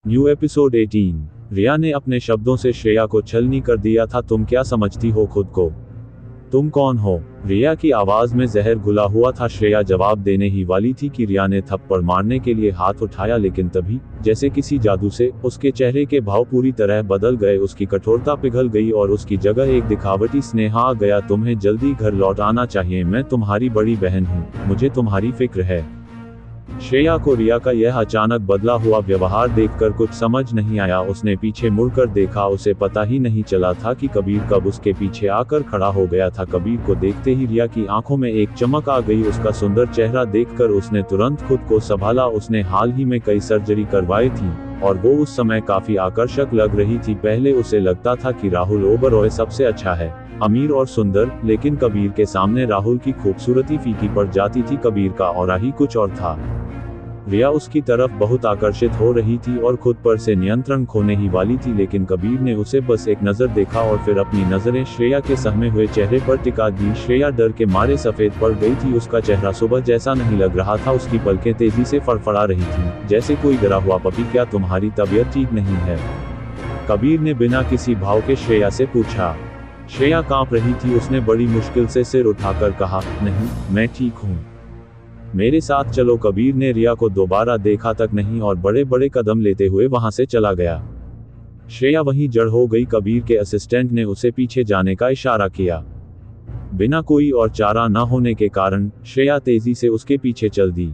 New episode 18। रिया ने अपने शब्दों से श्रेया को छलनी कर दिया था। तुम क्या समझती हो खुद को? तुम कौन हो? रिया की आवाज में जहर घुला हुआ था। श्रेया जवाब देने ही वाली थी कि रिया ने थप्पड़ मारने के लिए हाथ उठाया, लेकिन तभी जैसे किसी जादू से उसके चेहरे के भाव पूरी तरह बदल गए। उसकी कठोरता पिघल गई और उसकी जगह एक दिखावटी स्नेह आ गया। तुम्हें जल्दी घर लौट आना चाहिए। मैं तुम्हारी बड़ी बहन हूँ, मुझे तुम्हारी फिक्र है। श्रेया को रिया का यह अचानक बदला हुआ व्यवहार देखकर कुछ समझ नहीं आया। उसने पीछे मुड़कर देखा। उसे पता ही नहीं चला था कि कबीर कब उसके पीछे आकर खड़ा हो गया था। कबीर को देखते ही रिया की आंखों में एक चमक आ गई। उसका सुंदर चेहरा देखकर उसने तुरंत खुद को संभाला। उसने हाल ही में कई सर्जरी करवाई थी और वो उस समय काफी आकर्षक लग रही थी। पहले उसे लगता था कि राहुल ओबरॉय सबसे अच्छा है, अमीर और सुंदर, लेकिन कबीर के सामने राहुल की खूबसूरती फीकी पड़ जाती थी। कबीर का ऑरा ही कुछ और था। रिया उसकी तरफ बहुत आकर्षित हो रही थी और खुद पर से नियंत्रण खोने ही वाली थी, लेकिन कबीर ने उसे बस एक नजर देखा और फिर अपनी नजरें श्रेया के सहमे हुए चेहरे पर टिका दी। श्रेया डर के मारे सफेद पड़ गई थी। उसका चेहरा सुबह जैसा नहीं लग रहा था। उसकी पलकें तेजी से फड़फड़ा रही थी, जैसे कोई डरा हुआ पपी। क्या तुम्हारी तबीयत ठीक नहीं है? कबीर ने बिना किसी भाव के श्रेया से पूछा। श्रेया कांप रही थी। उसने बड़ी मुश्किल से सिर उठाकर कहा, नहीं, मैं ठीक हूँ। मेरे साथ चलो। कबीर ने रिया को दोबारा देखा तक नहीं और बड़े बड़े कदम लेते हुए वहां से चला गया। श्रेया वहीं जड़ हो गई। कबीर के असिस्टेंट ने उसे पीछे जाने का इशारा किया। बिना कोई और चारा न होने के कारण श्रेया तेजी से उसके पीछे चल दी।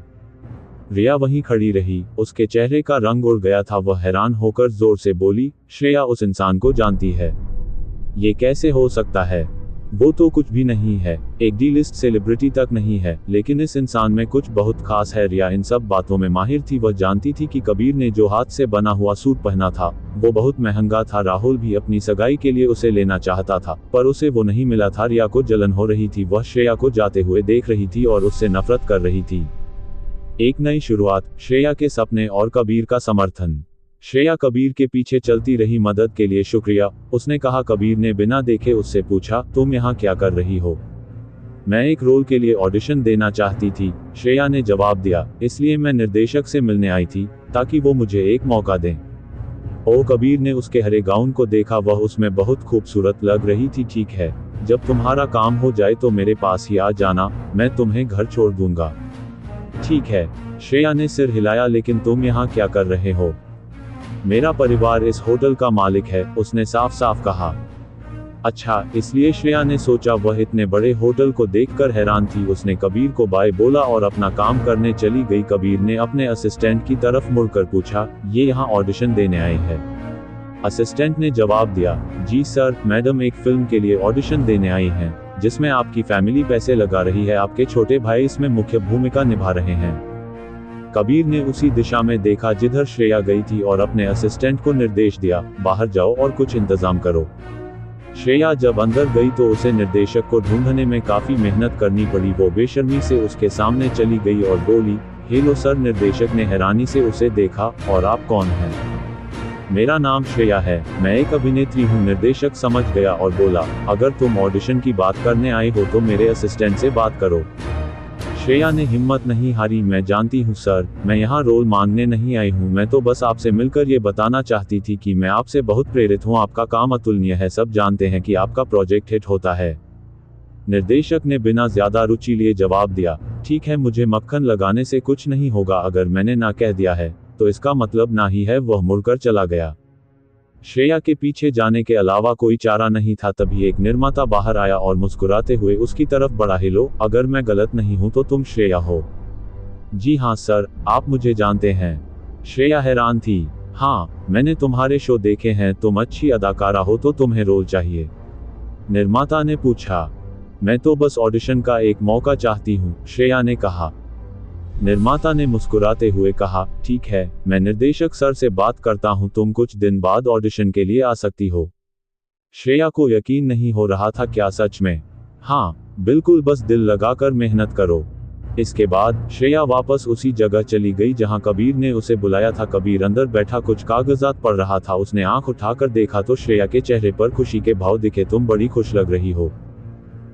रिया वहीं खड़ी रही। उसके चेहरे का रंग उड़ गया था। वह हैरान होकर जोर से बोली, श्रेया उस इंसान को जानती है? ये कैसे हो सकता है? वो तो कुछ भी नहीं है, एक डी लिस्ट सेलिब्रिटी तक नहीं है, लेकिन इस इंसान में कुछ बहुत खास है। रिया इन सब बातों में माहिर थी। वह जानती थी कि कबीर ने जो हाथ से बना हुआ सूट पहना था वो बहुत महंगा था। राहुल भी अपनी सगाई के लिए उसे लेना चाहता था, पर उसे वो नहीं मिला था। रिया को जलन हो रही थी। वह श्रेया को जाते हुए देख रही थी और उससे नफरत कर रही थी। एक नई शुरुआत, श्रेया के सपने और कबीर का समर्थन। श्रेया कबीर के पीछे चलती रही। मदद के लिए शुक्रिया, उसने कहा। कबीर ने बिना देखे उससे पूछा, तुम यहाँ क्या कर रही हो? मैं एक रोल के लिए ऑडिशन देना चाहती थी, श्रेया ने जवाब दिया। इसलिए मैं निर्देशक से मिलने आई थी, ताकि वो मुझे एक मौका दें। ओह, कबीर ने उसके हरे गाउन को देखा। वह उसमें बहुत खूबसूरत लग रही थी। ठीक है, जब तुम्हारा काम हो जाए तो मेरे पास ही आ जाना, मैं तुम्हें घर छोड़ दूंगा। ठीक है, श्रेया ने सिर हिलाया। लेकिन तुम यहाँ क्या कर रहे हो? मेरा परिवार इस होटल का मालिक है, उसने साफ साफ कहा। अच्छा, इसलिए श्रेया ने सोचा। वह इतने बड़े होटल को देखकर हैरान थी। उसने कबीर को बाय बोला और अपना काम करने चली गई। कबीर ने अपने असिस्टेंट की तरफ मुड़कर पूछा, ये यहाँ ऑडिशन देने आए हैं? असिस्टेंट ने जवाब दिया, जी सर, मैडम एक फिल्म के लिए ऑडिशन देने आई हैं, जिसमें आपकी फैमिली पैसे लगा रही है। आपके छोटे भाई इसमें मुख्य भूमिका निभा रहे हैं। कबीर ने उसी दिशा में देखा जिधर श्रेया गई थी और अपने असिस्टेंट को निर्देश दिया, बाहर जाओ और कुछ इंतजाम करो। श्रेया जब अंदर गई तो उसे निर्देशक को ढूंढने में काफी मेहनत करनी पड़ी। वो बेशर्मी से उसके सामने चली गई और बोली, हेलो सर। निर्देशक ने हैरानी से उसे देखा, और आप कौन हैं? मेरा नाम श्रेया है, मैं एक अभिनेत्री हूँ। निर्देशक समझ गया और बोला, अगर तुम ऑडिशन की बात करने आए हो तो मेरे असिस्टेंट से बात करो। श्रेया ने हिम्मत नहीं हारी। मैं जानती हूँ सर, मैं यहाँ रोल मांगने नहीं आई हूँ। मैं तो बस आपसे मिलकर ये बताना चाहती थी कि मैं आपसे बहुत प्रेरित हूँ। आपका काम अतुलनीय है। सब जानते हैं कि आपका प्रोजेक्ट हिट होता है। निर्देशक ने बिना ज्यादा रुचि लिए जवाब दिया, ठीक है, मुझे मक्खन लगाने से कुछ नहीं होगा। अगर मैंने ना कह दिया है तो इसका मतलब ना ही है। वह मुड़कर चला गया। श्रेया के पीछे जाने के अलावा कोई चारा नहीं था। तभी एक निर्माता बाहर आया और मुस्कुराते हुए उसकी तरफ बढ़ा, हेलो, अगर मैं गलत नहीं हूं तो तुम श्रेया हो? जी हाँ सर, आप मुझे जानते हैं? श्रेया हैरान थी। हाँ, मैंने तुम्हारे शो देखे हैं। तुम अच्छी अदाकारा हो तो तुम्हें रोल चाहिए। निर्माता ने पूछा। मैं तो बस ऑडिशन का एक मौका चाहती हूँ, श्रेया ने कहा। निर्माता ने मुस्कुराते हुए कहा, ठीक है, मैं निर्देशक सर से बात करता हूं। तुम कुछ दिन बाद ऑडिशन के लिए आ सकती हो। श्रेया को यकीन नहीं हो रहा था। क्या सच में? हाँ बिल्कुल, बस दिल लगाकर मेहनत करो। इसके बाद श्रेया वापस उसी जगह चली गई जहां कबीर ने उसे बुलाया था। कबीर अंदर बैठा कुछ कागजात पढ़ रहा था। उसने आंख उठाकर देखा तो श्रेया के चेहरे पर खुशी के भाव दिखे। तुम बड़ी खुश लग रही हो।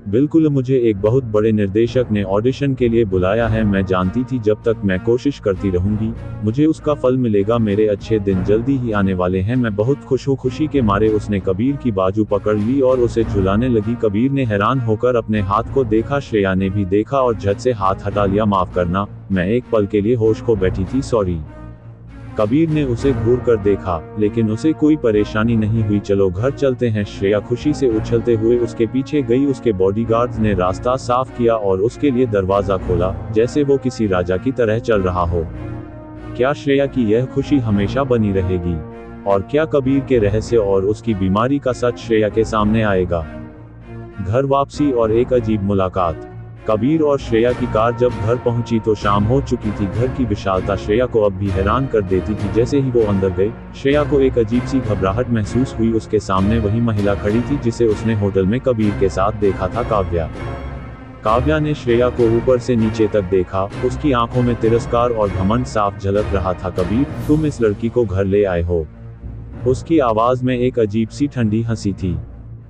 बिल्कुल, मुझे एक बहुत बड़े निर्देशक ने ऑडिशन के लिए बुलाया है। मैं जानती थी जब तक मैं कोशिश करती रहूंगी, मुझे उसका फल मिलेगा। मेरे अच्छे दिन जल्दी ही आने वाले हैं। मैं बहुत खुश हूँ। खुशी के मारे उसने कबीर की बाजू पकड़ ली और उसे झुलाने लगी। कबीर ने हैरान होकर अपने हाथ को देखा। श्रेया ने भी देखा और झट से हाथ हटा लिया। माफ करना, मैं एक पल के लिए होश खो बैठी थी, सॉरी। कबीर ने उसे घूर कर देखा, लेकिन उसे कोई परेशानी नहीं हुई। चलो घर चलते हैं। श्रेया खुशी से उछलते हुए उसके पीछे गई। उसके बॉडीगार्ड्स ने रास्ता साफ किया और उसके लिए दरवाजा खोला, जैसे वो किसी राजा की तरह चल रहा हो। क्या श्रेया की यह खुशी हमेशा बनी रहेगी? और क्या कबीर के रहस्य और उसकी बीमारी का सच श्रेया के सामने आएगा? घर वापसी और एक अजीब मुलाकात। कबीर और श्रेया की कार जब घर पहुंची तो शाम हो चुकी थी। घर की विशालता श्रेया को अब भी हैरान कर देती थी। जैसे ही वो अंदर गए, श्रेया को एक अजीब सी घबराहट महसूस हुई। उसके सामने वही महिला खड़ी थी जिसे उसने होटल में कबीर के साथ देखा था, काव्या। काव्या ने श्रेया को ऊपर से नीचे तक देखा। उसकी आंखों में तिरस्कार और घमंड साफ झलक रहा था। कबीर, तुम इस लड़की को घर ले आए हो? उसकी आवाज में एक अजीब सी ठंडी हंसी थी।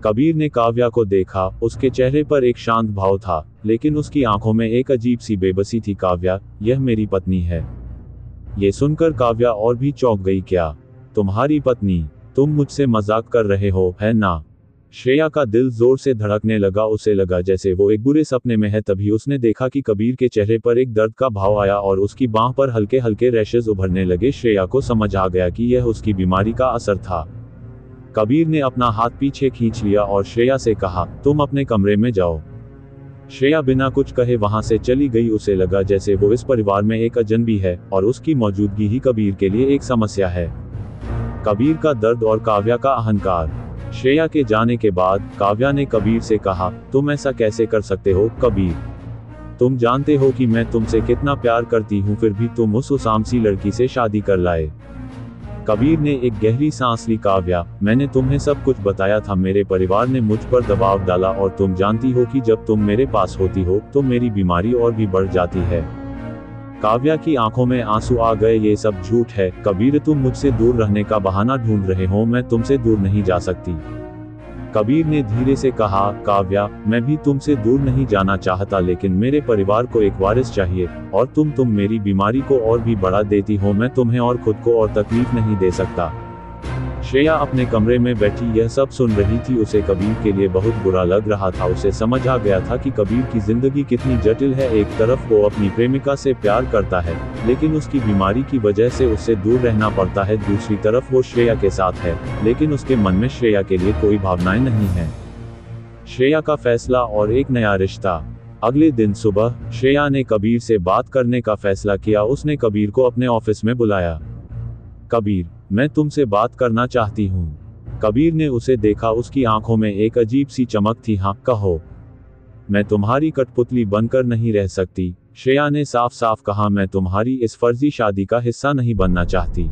कबीर ने काव्या को देखा। उसके चेहरे पर एक शांत भाव था, लेकिन उसकी आंखों में एक अजीब सी बेबसी थी। काव्या, यह मेरी पत्नी है। ये सुनकर काव्या और भी चौंक गई। क्या? तुम्हारी पत्नी? तुम मुझसे मजाक कर रहे हो, है ना? श्रेया का दिल जोर से धड़कने लगा। उसे लगा जैसे वो एक बुरे सपने में है। तभी उसने देखा कि कबीर के चेहरे पर एक दर्द का भाव आया और उसकी बांह पर हल्के हल्के रैशेज उभरने लगे। श्रेया को समझ आ गया कि यह उसकी बीमारी का असर था। कबीर ने अपना हाथ पीछे खींच लिया और श्रेया से कहा, तुम अपने कमरे में जाओ। श्रेया बिना कुछ कहे वहां से चली गई। उसे लगा जैसे वो इस परिवार में एक अजनबी है और उसकी मौजूदगी ही कबीर के लिए एक समस्या है। कबीर का दर्द और काव्या का अहंकार। श्रेया के जाने के बाद काव्या ने कबीर से कहा, तुम ऐसा कैसे कर सकते हो कबीर? तुम जानते हो कि मैं तुमसे कितना प्यार करती हूँ, फिर भी तुम उस उसामसी लड़की से शादी कर लाए। कबीर ने एक गहरी सांस ली। काव्या, मैंने तुम्हें सब कुछ बताया था। मेरे परिवार ने मुझ पर दबाव डाला और तुम जानती हो कि जब तुम मेरे पास होती हो तो मेरी बीमारी और भी बढ़ जाती है। काव्या की आंखों में आंसू आ गए। ये सब झूठ है कबीर, तुम मुझसे दूर रहने का बहाना ढूंढ रहे हो। मैं तुमसे दूर नहीं जा सकती। कबीर ने धीरे से कहा, काव्या, मैं भी तुमसे दूर नहीं जाना चाहता, लेकिन मेरे परिवार को एक वारिस चाहिए और तुम मेरी बीमारी को और भी बढ़ा देती हो। मैं तुम्हें और खुद को और तकलीफ नहीं दे सकता। श्रेया अपने कमरे में बैठी यह सब सुन रही थी। उसे कबीर के लिए बहुत बुरा लग रहा था। उसे समझ आ गया था कि कबीर की जिंदगी कितनी जटिल है। एक तरफ वो अपनी प्रेमिका से प्यार करता है, लेकिन उसकी बीमारी की वजह से उससे दूर रहना पड़ता है। दूसरी तरफ वो श्रेया के साथ है, लेकिन उसके मन में श्रेया के लिए कोई भावनाएं नहीं है। श्रेया का फैसला और एक नया रिश्ता। अगले दिन सुबह श्रेया ने कबीर से बात करने का फैसला किया। उसने कबीर को अपने ऑफिस में बुलाया। कबीर, मैं तुमसे बात करना चाहती हूँ। कबीर ने उसे देखा। उसकी आंखों में एक अजीब सी चमक थी। हाँ, कहो। मैं तुम्हारी कठपुतली बनकर नहीं रह सकती। श्रेया ने साफ साफ कहा, मैं तुम्हारी इस फर्जी शादी का हिस्सा नहीं बनना चाहती।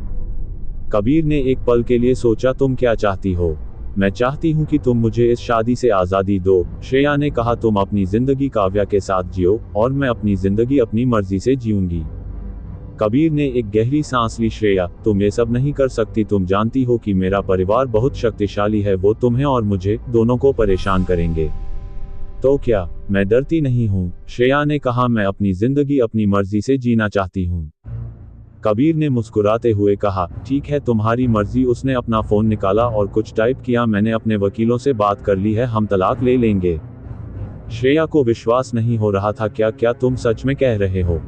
कबीर ने एक पल के लिए सोचा, तुम क्या चाहती हो? मैं चाहती हूँ कि तुम मुझे इस शादी से आज़ादी दो। श्रेया ने कहा, तुम अपनी जिंदगी काव्या के साथ जियो और मैं अपनी जिंदगी अपनी मर्जी से जीऊंगी। कबीर ने एक गहरी सांस ली। श्रेया, तुम ये सब नहीं कर सकती। तुम जानती हो कि मेरा परिवार बहुत शक्तिशाली है। वो तुम्हें और मुझे दोनों को परेशान करेंगे। तो क्या मैं डरती नहीं हूँ? श्रेया ने कहा, मैं अपनी जिंदगी अपनी मर्जी से जीना चाहती हूँ। कबीर ने मुस्कुराते हुए कहा, ठीक है, तुम्हारी मर्जी। उसने अपना फोन निकाला और कुछ टाइप किया। मैंने अपने वकीलों से बात कर ली है, हम तलाक ले लेंगे। श्रेया को विश्वास नहीं हो रहा था। क्या तुम सच में कह रहे हो?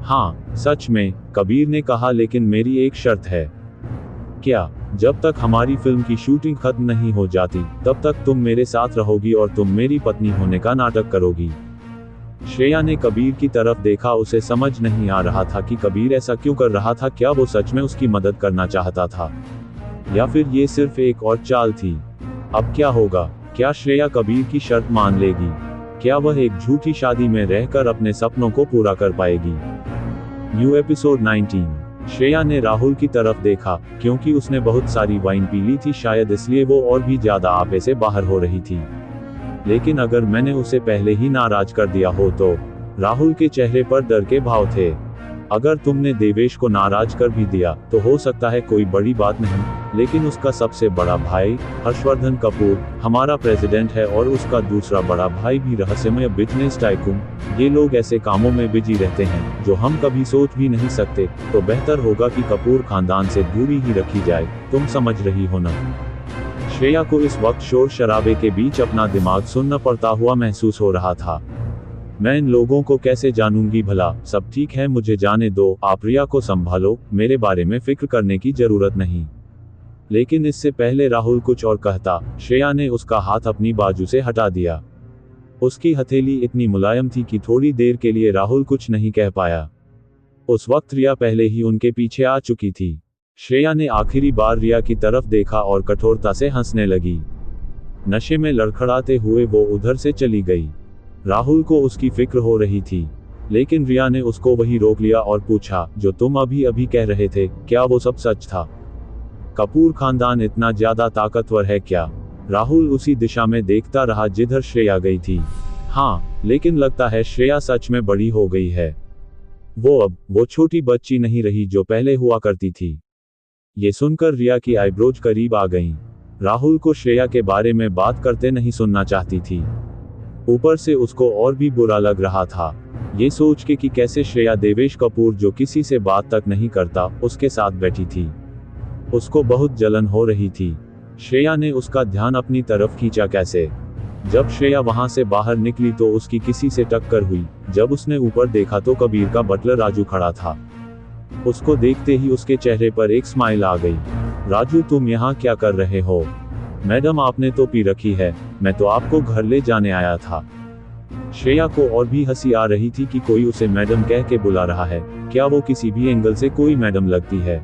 हाँ, सच में, कबीर ने कहा, लेकिन मेरी एक शर्त है। क्या? जब तक हमारी फिल्म की शूटिंग खत्म नहीं हो जाती तब तक तुम मेरे साथ रहोगी और तुम मेरी पत्नी होने का नाटक करोगी। श्रेया ने कबीर की तरफ देखा। उसे समझ नहीं आ रहा था कि कबीर ऐसा क्यों कर रहा था। क्या वो सच में उसकी मदद करना चाहता था या फिर ये सिर्फ एक और चाल थी? अब क्या होगा? क्या श्रेया कबीर की शर्त मान लेगी? क्या वह एक झूठी शादी में रहकर अपने सपनों को पूरा कर पाएगी? New episode 19। श्रेया ने राहुल की तरफ देखा। क्योंकि उसने बहुत सारी वाइन पी ली थी, शायद इसलिए वो और भी ज्यादा आपे से बाहर हो रही थी। लेकिन अगर मैंने उसे पहले ही नाराज कर दिया हो तो? राहुल के चेहरे पर डर के भाव थे। अगर तुमने देवेश को नाराज कर भी दिया तो हो सकता है कोई बड़ी बात नहीं, लेकिन उसका सबसे बड़ा भाई हर्षवर्धन कपूर हमारा प्रेसिडेंट है और उसका दूसरा बड़ा भाई भी रहस्यमय बिजनेस टाइकून। ये लोग ऐसे कामों में बिजी रहते हैं जो हम कभी सोच भी नहीं सकते, तो बेहतर होगा कि कपूर खानदान से दूरी ही रखी जाए। तुम समझ रही हो ना? श्रेया को इस वक्त शोर शराबे के बीच अपना दिमाग सुनना पड़ता हुआ महसूस हो रहा था। मैं इन लोगों को कैसे जानूंगी भला? सब ठीक है, मुझे जाने दो, आप रिया को संभालो, मेरे बारे में फिक्र करने की जरूरत नहीं। लेकिन इससे पहले राहुल कुछ और कहता, श्रेया ने उसका हाथ अपनी बाजू से हटा दिया। उसकी हथेली इतनी मुलायम थी कि थोड़ी देर के लिए राहुल कुछ नहीं कह पाया। उस वक्त रिया पहले ही उनके पीछे आ चुकी थी। श्रेया ने आखिरी बार रिया की तरफ देखा और कठोरता से हंसने लगी। नशे में लड़खड़ाते हुए वो उधर से चली गई। राहुल को उसकी फिक्र हो रही थी, लेकिन रिया ने उसको वही रोक लिया और पूछा, जो तुम अभी अभी कह रहे थे, क्या वो सब सच था? कपूर खानदान इतना ज्यादा ताकतवर है क्या? राहुल उसी दिशा में देखता रहा जिधर श्रेया गई थी। हाँ, लेकिन लगता है श्रेया सच में बड़ी हो गई है। वो छोटी बच्ची नहीं रही जो पहले हुआ करती थी। ये सुनकर रिया की आईब्रोज करीब आ गईं। राहुल को श्रेया के बारे में बात करते नहीं सुनना चाहती थी। ऊपर से उसको और भी बुरा लग रहा था, ये सोच के कि कैसे श्रेया देवेश कपूर जो किसी से बात तक नहीं करता, उसके साथ बैठी थी। उसको बहुत जलन हो रही थी। श्रेया ने उसका ध्यान अपनी तरफ खींचा कैसे? जब श्रेया वहां से बाहर निकली तो उसकी किसी से टक्कर हुई। जब उसने ऊपर देखा तो कबीर का बटलर राजू खड़ा था। उसको देखते ही उसके चेहरे पर एक स्माइल आ गई। राजू, तुम यहाँ क्या कर रहे हो? मैडम, आपने तो पी रखी है, मैं तो आपको घर ले जाने आया था। श्रेया को और भी हंसी आ रही थी कि कोई उसे मैडम कह के बुला रहा है। क्या वो किसी भी एंगल से कोई मैडम लगती है?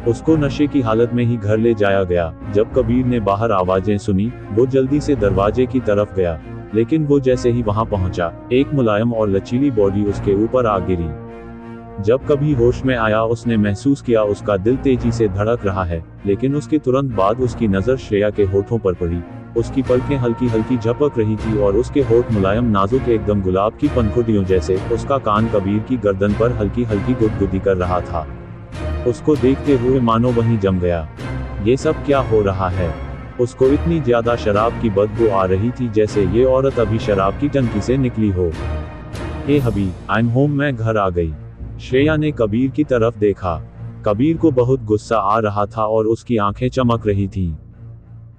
उसको नशे की हालत में ही घर ले जाया गया। जब कबीर ने बाहर आवाजें सुनी, वो जल्दी से दरवाजे की तरफ गया, लेकिन वो जैसे ही वहां पहुंचा, एक मुलायम और लचीली बॉडी उसके ऊपर आ गिरी। जब कभी होश में आया, उसने महसूस किया उसका दिल तेजी से धड़क रहा है, लेकिन उसके तुरंत बाद उसकी नजर श्रेया के होठों पर पड़ी। उसकी पलकें हल्की हल्की झपक रही थी और उसके होठ मुलायम नाजुक एकदम गुलाब की पंखुड़ियों जैसे। उसका कान कबीर की गर्दन पर हल्की हल्की गुदगुदी कर रहा था। उसको देखते हुए मानो वहीं जम गया। ये सब क्या हो रहा है? उसको इतनी ज्यादा शराब की बदबू आ रही थी जैसे ये औरत अभी शराब की टंकी से निकली हो। हे हबी, आई एम होम, मैं घर आ गई। श्रेया ने कबीर की तरफ देखा। कबीर को बहुत गुस्सा आ रहा था और उसकी आंखें चमक रही थीं,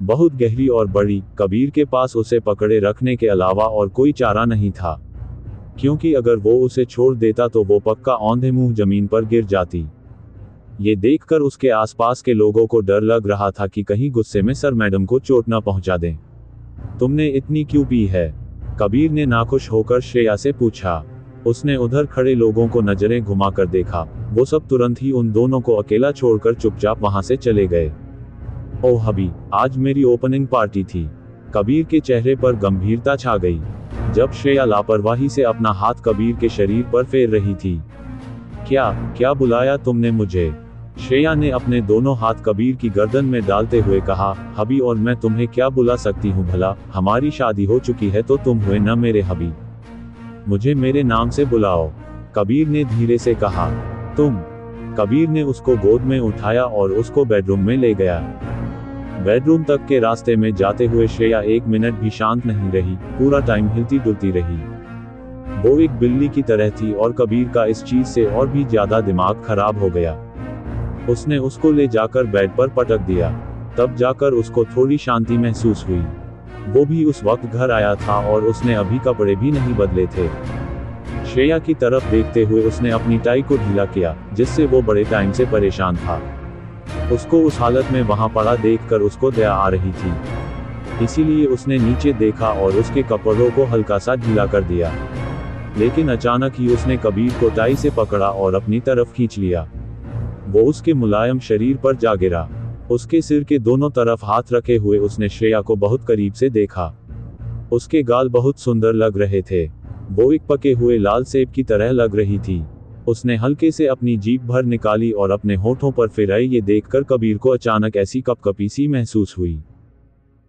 बहुत गहरी और बड़ी। कबीर के पास उसे पकड़े रखने के अलावा और कोई चारा नहीं था, क्योंकि अगर वो उसे छोड़ देता तो वो पक्का औंधे मुंह जमीन पर गिर जाती। ये देखकर उसके आसपास के लोगों को डर लग रहा था कि कहीं गुस्से में सर मैडम को चोट न पहुंचा दें। तुमने इतनी क्यों पी है? कबीर ने नाखुश होकर श्रेया से पूछा। उसने उधर खड़े लोगों को नजरें घुमाकर देखा। वो सब तुरंत ही उन दोनों को अकेला छोड़कर चुपचाप वहां से चले गए। ओह हबी, आज मेरी ओपनिंग पार्टी थी। कबीर के चेहरे पर गंभीरता छा गई। जब श्रेया लापरवाही से अपना हाथ कबीर के शरीर पर फेर रही थी। क्या बुलाया तुमने मुझे? श्रेया ने अपने दोनों हाथ कबीर की गर्दन में डालते हुए कहा। हबी, और मैं तुम्हें क्या बुला सकती हूँ भला? हमारी शादी हो चुकी है तो तुम हुए न मेरे हबी। मुझे मेरे नाम से बुलाओ, कबीर ने धीरे से कहा। तुम? कबीर ने उसको गोद में उठाया और उसको बेडरूम में ले गया। बेडरूम तक के रास्ते में जाते हुए श्रेया एक मिनट भी शांत नहीं रही, पूरा टाइम हिलती डुलती रही। वो एक बिल्ली की तरह थी और कबीर का इस चीज से और भी ज्यादा दिमाग खराब हो गया। उसने उसको ले जाकर बेड पर पटक दिया। तब जाकर उसको थोड़ी शांति महसूस हुई। वो भी उस वक्त घर आया था और उसने अभी कपड़े भी नहीं बदले थे। श्रेया की तरफ देखते हुए उसने अपनी टाई को ढीला किया, जिससे वो बड़े टाइम से परेशान था। उसको उस हालत में वहां पड़ा देखकर उसको दया आ रही थी, इसीलिए उसने नीचे देखा और उसके कपड़ों को हल्का सा ढीला कर दिया। लेकिन अचानक ही उसने कबीर को टाई से पकड़ा और अपनी तरफ खींच लिया। वो उसके मुलायम शरीर पर जा गिरा। उसके सिर के दोनों तरफ हाथ रखे हुए उसने श्रेया को बहुत करीब से देखा। उसके गाल बहुत सुंदर लग रहे थे। वो एक पके हुए लाल सेब की तरह लग रही थी। उसने हल्के से अपनी जीभ भर निकाली और अपने होठों पर फिराई। ये देखकर कबीर को अचानक ऐसी कपकपी सी महसूस हुई।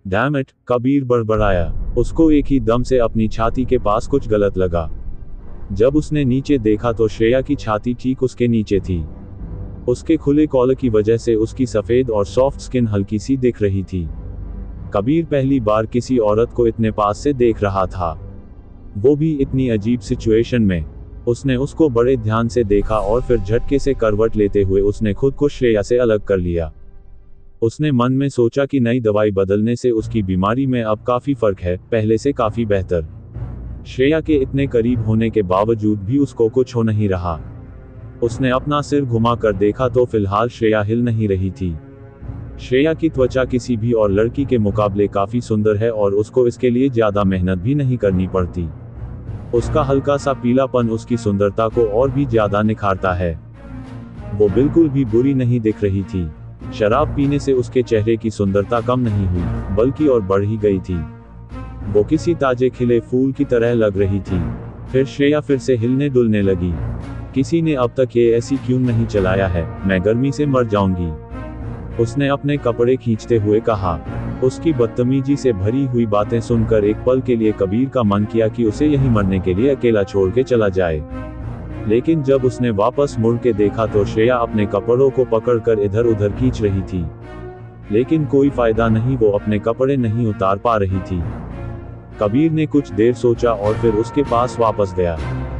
डैम इट, कबीर बड़बड़ाया। उसको एक ही दम से अपनी छाती के पास कुछ गलत लगा। जब उसने नीचे देखा तो श्रेया की छाती ठीक उसके नीचे थी। उसके खुले कॉलर की वजह से उसकी सफेद और सॉफ्ट स्किन हल्की सी दिख रही थी। कबीर पहली बार किसी औरत को इतने पास से देख रहा था, वो भी इतनी अजीब सिचुएशन में। उसने उसको बड़े ध्यान से देखा और फिर झटके से करवट लेते हुए उसने खुद को श्रेया से अलग कर लिया। उसने मन में सोचा कि नई दवाई बदलने से उसकी बीमारी में अब काफी फर्क है, पहले से काफी बेहतर। श्रेया के इतने करीब होने के बावजूद भी उसको कुछ हो नहीं रहा। उसने अपना सिर घुमा कर देखा तो फिलहाल श्रेया हिल नहीं रही थी। श्रेया की त्वचा किसी भी और लड़की के मुकाबले काफी सुंदर है और उसको इसके लिए ज्यादा मेहनत भी नहीं करनी पड़ती। उसका हल्का सा पीलापन उसकी सुंदरता को और भी ज्यादा निखारता है। वो बिल्कुल भी बुरी नहीं दिख रही थी। शराब पीने से उसके चेहरे की सुंदरता कम नहीं हुई, बल्कि और बढ़ ही गई थी। वो किसी ताजे खिले फूल की तरह लग रही थी। फिर श्रेया फिर से हिलने डुलने लगी। किसी ने अब तक ये ऐसी क्यों नहीं चलाया है, मैं गर्मी से मर जाऊंगी, उसने अपने कपड़े खींचते हुए कहा। उसकी बदतमीजी से भरी हुई बातें सुनकर एक पल के लिए कबीर का मन किया कि उसे यहीं मरने के लिए अकेला छोड़ के चला जाए। लेकिन जब उसने वापस मुड़ के देखा तो श्रेया अपने कपड़ों को पकड़कर इधर उधर खींच रही थी, लेकिन कोई फायदा नहीं, वो अपने कपड़े नहीं उतार पा रही थी। कबीर ने कुछ देर सोचा और फिर उसके पास वापस गया।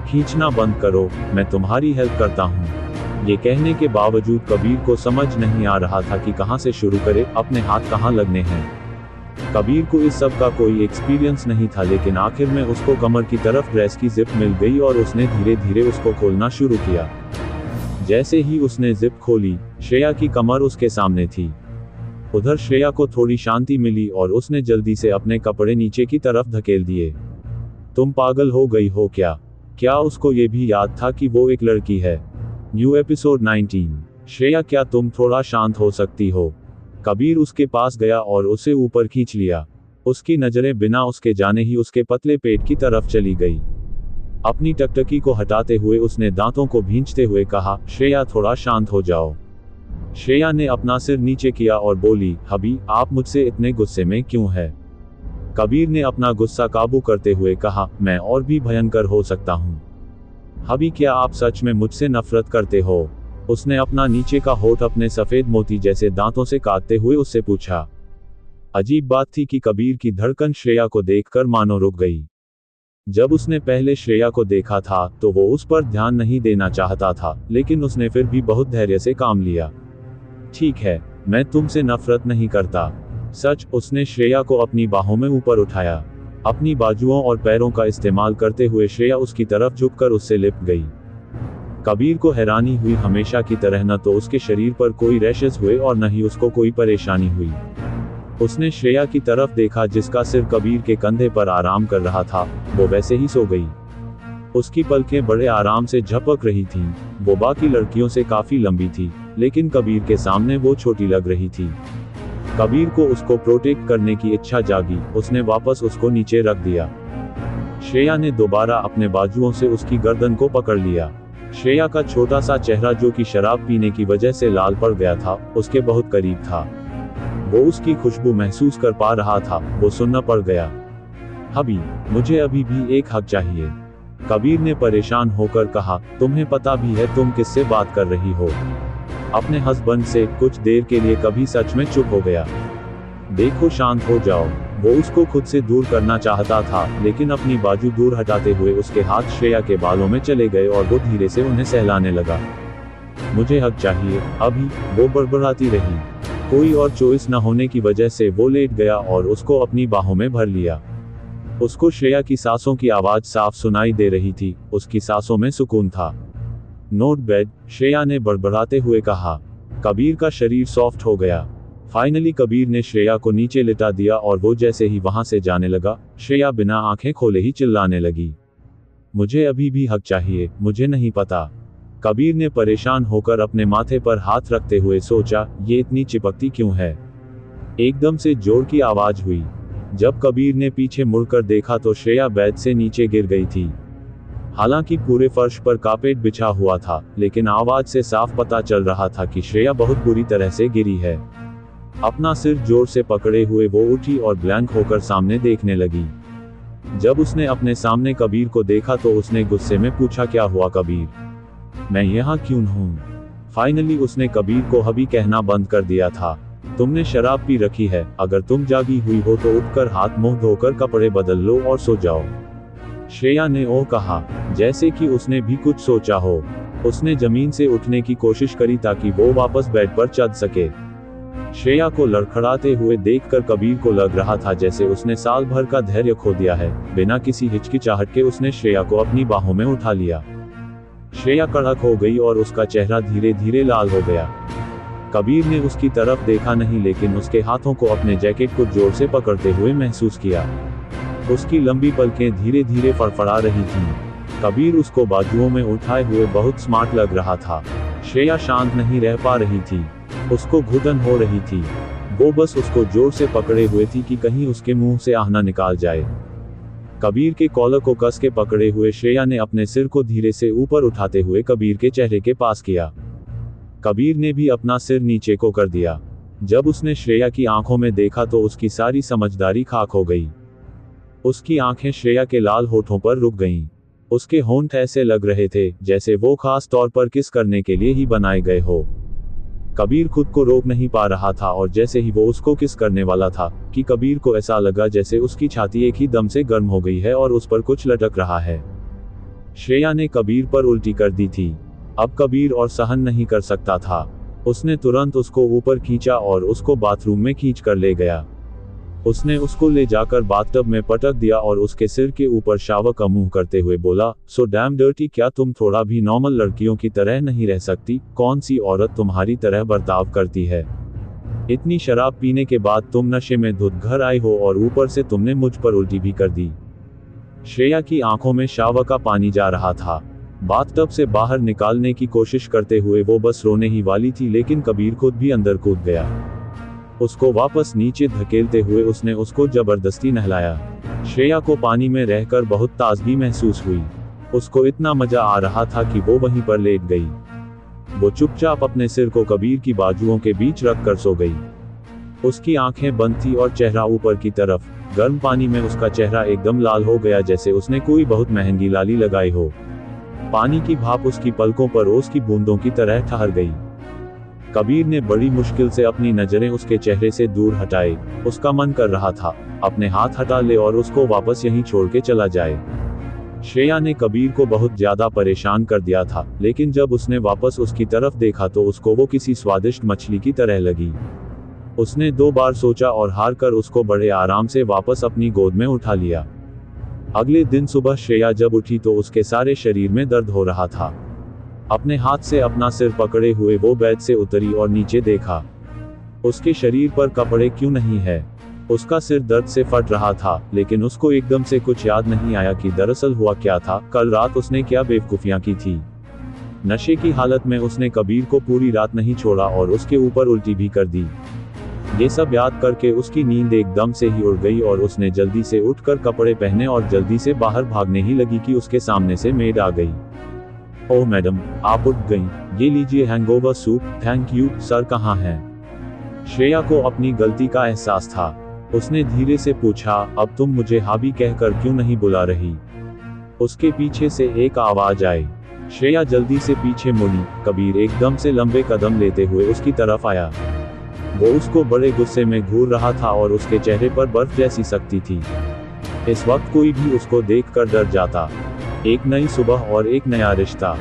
खींचना बंद करो, मैं तुम्हारी हेल्प करता हूँ। ये कहने के बावजूद कबीर को समझ नहीं आ रहा था कि कहाँ से शुरू करे, अपने हाथ कहाँ लगने हैं। कबीर को इस सब का कोई एक्सपीरियंस नहीं था, लेकिन आखिर में उसको कमर की तरफ ड्रेस की जिप मिल गई और उसने धीरे धीरे उसको खोलना शुरू किया। जैसे ही उसने जिप खोली, श्रेया की कमर उसके सामने थी। उधर श्रेया को थोड़ी शांति मिली और उसने जल्दी से अपने कपड़े नीचे की तरफ धकेल दिए। तुम पागल हो गई हो क्या? क्या उसको ये भी याद था कि वो एक लड़की है? New episode 19। श्रेया, क्या तुम थोड़ा शांत हो सकती हो? कबीर उसके पास गया और उसे ऊपर खींच लिया। उसकी नजरें बिना उसके जाने ही उसके पतले पेट की तरफ चली गई। अपनी टकटकी को हटाते हुए उसने दांतों को भींचते हुए कहा, श्रेया थोड़ा शांत हो जाओ। श्रेया ने अपना सिर नीचे किया और बोली, हबी आप मुझसे इतने गुस्से में क्यों है? कबीर ने अपना गुस्सा काबू करते हुए कहा, मैं और भी भयंकर हो सकता हूँ। हबी, क्या आप सच में मुझसे नफरत करते हो? उसने अपना नीचे का होठ अपने सफेद मोती जैसे दांतों से काटते हुए उससे पूछा। अजीब बात थी कि कबीर की धड़कन श्रेया को देखकर मानो रुक गई। जब उसने पहले श्रेया को देखा था तो वो उस पर ध्यान नहीं देना चाहता था, लेकिन उसने फिर भी बहुत धैर्य से काम लिया। ठीक है, मैं तुमसे नफरत नहीं करता। सच। उसने श्रेया को अपनी बाहों में ऊपर उठाया। अपनी बाजुओं और पैरों का इस्तेमाल करते हुए श्रेया उसकी तरफ झुककर उससे लिपट गई। कबीर को हैरानी हुई, हमेशा की तरह न तो उसके शरीर पर कोई रैशेस हुए और न ही उसको कोई परेशानी हुई। उसने श्रेया की तरफ देखा जिसका सिर कबीर के कंधे पर आराम कर रहा था, वो वैसे ही सो गई। उसकी पलकें बड़े आराम से झपक रही थीं। वो बाकी लड़कियों से काफी लंबी थी, लेकिन कबीर के सामने वो छोटी लग रही थी। कबीर को उसको प्रोटेक्ट करने की इच्छा जागी, उसने वापस उसको नीचे रख दिया। श्रेया ने दोबारा अपने बाजुओं से उसकी गर्दन को पकड़ लिया। श्रेया का छोटा सा चेहरा, जो कि शराब पीने की वजह से लाल पड़ गया था, उसके बहुत करीब था। वो उसकी खुशबू महसूस कर पा रहा था। वो सुनना पड़ गया। हबी, मुझे अभी भी एक हक चाहिए। कबीर ने परेशान होकर कहा, तुम्हें पता भी है तुम किससे बात कर रही हो? अपने हस्बैंड से। कुछ देर के लिए कभी सच में चुप हो गया। देखो, शांत हो जाओ। वो उसको खुद से दूर करना चाहता था, लेकिन अपनी बाजू दूर हटाते हुए उसके हाथ श्रेया के बालों में चले गए और वो धीरे से उन्हें सहलाने लगा। मुझे हक चाहिए। अभी। वो बड़बड़ाती रही। कोई और चॉइस न होने की वजह से वो लेट गया और उसको अपनी बाहों में भर लिया। उसको श्रेया की सांसों की आवाज साफ सुनाई दे रही थी। उसकी सांसों में सुकून था। नोट बेड, श्रेया ने बड़बड़ाते हुए कहा। कबीर का शरीर सॉफ्ट हो गया। फाइनली कबीर ने श्रेया को नीचे लिटा दिया और वो जैसे ही वहां से जाने लगा, श्रेया बिना आंखें खोले ही चिल्लाने लगी, मुझे अभी भी हक चाहिए, मुझे नहीं पता। कबीर ने परेशान होकर अपने माथे पर हाथ रखते हुए सोचा, ये इतनी चिपकती क्यों है? एकदम से जोर की आवाज हुई। जब कबीर ने पीछे मुड़कर देखा तो श्रेया बेड से नीचे गिर गई थी। हालांकि पूरे फर्श पर कारपेट बिछा हुआ था, लेकिन आवाज से साफ पता चल रहा था कि श्रेया बहुत बुरी तरह से गिरी है। अपना सिर जोर से पकड़े हुए वो उठी और ब्लैंक होकर सामने देखने लगी। जब उसने अपने सामने कबीर को देखा तो उसने गुस्से में पूछा, क्या हुआ कबीर, मैं यहाँ क्यों हूँ। फाइनली उसने कबीर को अभी कहना बंद कर दिया था, तुमने शराब पी रखी है, अगर तुम जागी हुई हो तो उठकर हाथ मुंह धोकर कपड़े बदल लो और सो जाओ। श्रेया ने ओ कहा, जैसे कि उसने भी कुछ सोचा हो। उसने जमीन से उठने की कोशिश करी ताकि वो वापस बेड पर चढ़ सके। श्रेया को लड़खड़ाते हुए देखकर कबीर को लग रहा था जैसे उसने साल भर का धैर्य खो दिया है। बिना किसी हिचकिचाहट के उसने श्रेया को अपनी बाहों में उठा लिया। श्रेया कड़क हो गई और उसका चेहरा धीरे धीरे लाल हो गया। कबीर ने उसकी तरफ देखा नहीं, लेकिन उसके हाथों को अपने जैकेट को जोर से पकड़ते हुए महसूस किया। उसकी लंबी पलकें धीरे धीरे फड़फड़ा रही थीं। कबीर उसको बाजुओं में उठाए हुए बहुत स्मार्ट लग रहा था। श्रेया शांत नहीं रह पा रही थी, उसको घुटन हो रही थी। वो बस उसको जोर से पकड़े हुए थी कि कहीं उसके मुंह से आह न निकाल जाए। कबीर के कॉलर को कस के पकड़े हुए श्रेया ने अपने सिर को धीरे से ऊपर उठाते हुए कबीर के चेहरे के पास किया। कबीर ने भी अपना सिर नीचे को कर दिया। जब उसने श्रेया की आंखों में देखा तो उसकी सारी समझदारी खाक हो गई। उसकी आंखें श्रेया के लाल होठों पर रुक गईं। उसके होंठ ऐसे लग रहे थे जैसे वो खास तौर पर किस करने के लिए ही बनाए गए हो। कबीर खुद को रोक नहीं पा रहा था और जैसे ही वो उसको किस करने वाला था कि कबीर को ऐसा लगा जैसे उसकी छाती एक ही दम से गर्म हो गई है और उस पर कुछ लटक रहा है। श्रेया ने कबीर पर उल्टी कर दी थी। अब कबीर और सहन नहीं कर सकता था। उसने तुरंत उसको ऊपर खींचा और उसको बाथरूम में खींच कर ले गया। उसने उसको ले जाकर बाथटब में पटक दिया और उसके सिर के ऊपर शावर का मुंह करते हुए बोला, सो डैम डर्टी, क्या तुम थोड़ा भी नॉर्मल लड़कियों की तरह नहीं रह सकती? कौन सी औरत तुम्हारी तरह बर्ताव करती है? इतनी शराब पीने के बाद तुम नशे में धुत घर आई हो और ऊपर से तुमने मुझ पर उल्टी भी कर दी। श्रेया की आंखों में शावर का पानी जा रहा था। बाथटब से बाहर निकालने की कोशिश करते हुए वो बस रोने ही वाली थी, लेकिन कबीर खुद भी अंदर कूद गया। उसको वापस नीचे धकेलते हुए उसने उसको जबरदस्ती नहलाया। श्रेया को पानी में रहकर बहुत ताजगी महसूस हुई। उसको इतना मजा आ रहा था कि वो वहीं पर लेट गई। वो चुपचाप अपने सिर को कबीर की बाजुओं के बीच रख कर सो गई। उसकी आंखें बंद थी और चेहरा ऊपर की तरफ। गर्म पानी में उसका चेहरा एकदम लाल हो गया जैसे उसने कोई बहुत महंगी लाली लगाई हो। पानी की भाप उसकी पलकों पर ओस की बूंदों की तरह ठहर गई। कबीर ने बड़ी मुश्किल से अपनी नजरें उसके चेहरे से दूर हटाई। उसका मन कर रहा था अपने हाथ हटा ले और उसको वापस यहीं छोड़ के चला जाए। श्रेया ने कबीर को बहुत ज्यादा परेशान कर दिया था, लेकिन जब उसने वापस उसकी तरफ देखा तो उसको वो किसी स्वादिष्ट मछली की तरह लगी। उसने 2 बार सोचा और हार कर उसको बड़े आराम से वापस अपनी गोद में उठा लिया। अगले दिन सुबह श्रेया जब उठी तो उसके सारे शरीर में दर्द हो रहा था। अपने हाथ से अपना सिर पकड़े हुए वो बेड से उतरी और नीचे देखा। उसके शरीर पर कपड़े क्यों नहीं है। उसका सिर दर्द से फट रहा था, लेकिन उसको एकदम से कुछ याद नहीं आया कि दरअसल हुआ क्या था। कल रात उसने क्या बेवकूफियां की थी। नशे की हालत में उसने कबीर को पूरी रात नहीं छोड़ा और उसके ऊपर उल्टी भी कर दी। ये सब याद करके उसकी नींद एकदम से ही उड़ गई और उसने जल्दी से उठकर कपड़े पहने और जल्दी से बाहर भागने ही लगी कि उसके सामने से मेड आ गई। ओह मैडम, आप उठ गईं, ये लीजिए hangover soup. Thank you sir, कहाँ हैं? श्रेया को अपनी गलती का एहसास था। उसने धीरे से पूछा, अब तुम मुझे हाबी कहकर क्यों नहीं बुला रही? उसके पीछे से एक आवाज आई। श्रेया जल्दी से पीछे मुड़ी। कबीर एकदम से लंबे कदम लेते हुए उसकी तरफ आया। वो उसको बड़े गुस्से में घूर रहा था और उसके चेहरे पर बर्फ जैसी सख्ती थी। इस वक्त कोई भी उसको देखकर डर जाता। एक नई सुबह और एक नया रिश्ता।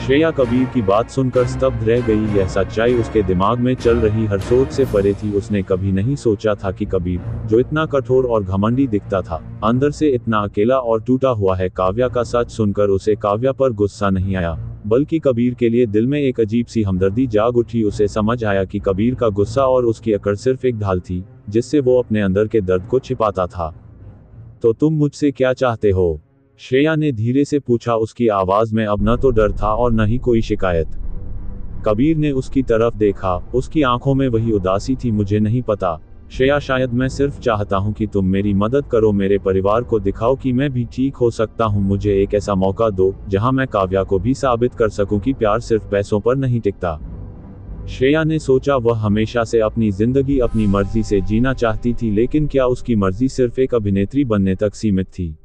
श्रेया कबीर की बात सुनकर स्तब्ध रह गई। यह सच्चाई उसके दिमाग में चल रही हर सोच से परे थी। उसने कभी नहीं सोचा था कि कबीर, जो इतना कठोर और घमंडी दिखता था, अंदर से इतना अकेला और टूटा हुआ है। काव्या का सच सुनकर उसे काव्या पर गुस्सा नहीं आया, बल्कि कबीर के लिए दिल में एक अजीब सी हमदर्दी जाग उठी। उसे समझ आया कि कबीर का गुस्सा और उसकी अकड़ सिर्फ एक ढाल थी, जिससे वो अपने अंदर के दर्द को छिपाता था। तो तुम मुझसे क्या चाहते हो? श्रेया ने धीरे से पूछा। उसकी आवाज में अब न तो डर था और न ही कोई शिकायत। कबीर ने उसकी तरफ देखा। उसकी आंखों में वही उदासी थी। मुझे नहीं पता श्रेया, शायद मैं सिर्फ चाहता हूं कि तुम मेरी मदद करो। मेरे परिवार को दिखाओ कि मैं भी ठीक हो सकता हूं। मुझे एक ऐसा मौका दो जहां मैं काव्या को भी साबित कर सकूं कि प्यार सिर्फ पैसों पर नहीं टिकता। श्रेया ने सोचा, वह हमेशा से अपनी जिंदगी अपनी मर्जी से जीना चाहती थी, लेकिन क्या उसकी मर्जी सिर्फ एक अभिनेत्री बनने तक सीमित थी?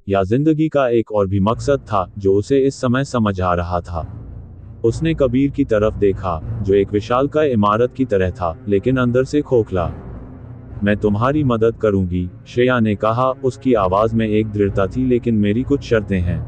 या जिंदगी का एक और भी मकसद था जो उसे इस समय समझ आ रहा था। उसने कबीर की तरफ देखा, जो एक विशालकाय इमारत की तरह था, लेकिन अंदर से खोखला। मैं तुम्हारी मदद करूंगी, श्रेया ने कहा, उसकी आवाज में एक दृढ़ता थी, लेकिन मेरी कुछ शर्तें हैं।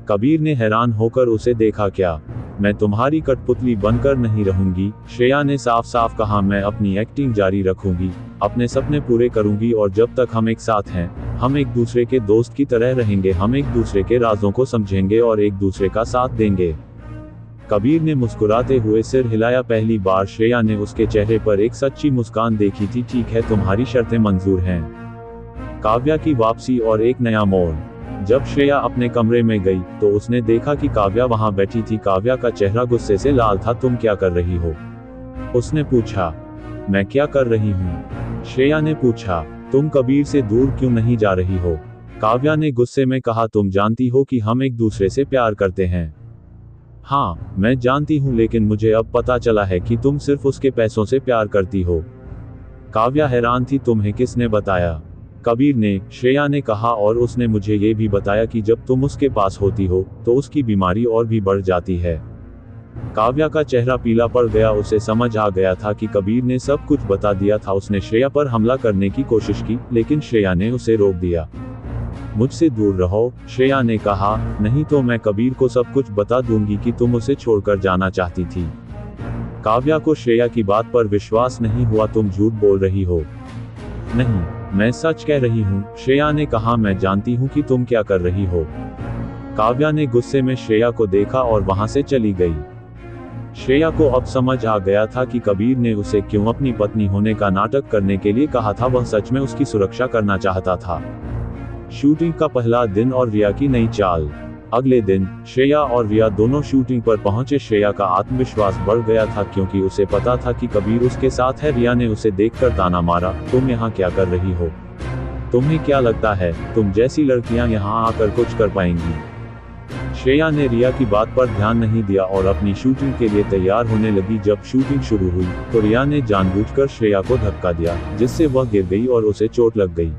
कबीर ने हैरान होकर उसे देखा। क्या? मैं तुम्हारी कठपुतली बनकर नहीं रहूंगी, श्रेया ने साफ साफ कहा। मैं अपनी एक्टिंग जारी रखूंगी, अपने सपने पूरे करूंगी, और जब तक हम एक साथ हैं, हम एक दूसरे के दोस्त की तरह रहेंगे। हम एक दूसरे के राजों को समझेंगे और एक दूसरे का साथ देंगे। कबीर ने मुस्कुराते हुए सिर हिलाया। पहली बार श्रेया ने उसके चेहरे पर एक सच्ची मुस्कान देखी थी। ठीक है, तुम्हारी शर्तें मंजूर हैं। काव्या की वापसी और एक नया मोड़। जब श्रेया अपने कमरे में गई तो उसने देखा कि काव्या वहां बैठी थी। काव्या का चेहरा गुस्से से लाल था। तुम क्या कर रही हो? उसने पूछा। मैं क्या कर रही हूँ? श्रेया ने पूछा। तुम कबीर से दूर क्यों नहीं जा रही हो? काव्या ने गुस्से में कहा। तुम जानती हो कि हम एक दूसरे से प्यार करते हैं। हाँ, मैं जानती हूँ, लेकिन मुझे अब पता चला है कि तुम सिर्फ उसके पैसों से प्यार करती हो। काव्या हैरान थी। तुम्हें किसने बताया? कबीर ने, श्रेया ने कहा, और उसने मुझे ये भी बताया कि जब तुम उसके पास होती हो तो उसकी बीमारी और भी बढ़ जाती है। काव्या का चेहरा पीला पड़ गया। उसे समझ आ गया था कि कबीर ने सब कुछ बता दिया था। उसने श्रेया पर हमला करने की कोशिश की, लेकिन श्रेया ने उसे रोक दिया। मुझसे दूर रहो, श्रेया ने कहा, नहीं तो मैं कबीर को सब कुछ बता दूंगी कि तुम उसे छोड़कर जाना चाहती थी। काव्या को श्रेया की बात पर विश्वास नहीं हुआ। तुम झूठ बोल रही हो। नहीं, मैं सच कह रही हूँ, श्रेया ने कहा। मैं जानती हूँ कि तुम क्या कर रही हो। काव्या ने गुस्से में श्रेया को देखा और वहां से चली गई। श्रेया को अब समझ आ गया था कि कबीर ने उसे क्यों अपनी पत्नी होने का नाटक करने के लिए कहा था। वह सच में उसकी सुरक्षा करना चाहता था। शूटिंग का पहला दिन और रिया की नई चाल। अगले दिन श्रेया और रिया दोनों शूटिंग पर पहुंचे। श्रेया का आत्मविश्वास बढ़ गया था क्योंकि उसे पता था कि कबीर उसके साथ है। रिया ने उसे देखकर ताना मारा। तुम यहाँ क्या कर रही हो? तुम्हें क्या लगता है तुम जैसी लड़कियां यहाँ आकर कुछ कर पाएंगी? श्रेया ने रिया की बात पर ध्यान नहीं दिया और अपनी शूटिंग के लिए तैयार होने लगी। जब शूटिंग शुरू हुई तो रिया ने जानबूझकर श्रेया को धक्का दिया, जिससे वह गिर गई और उसे चोट लग गई।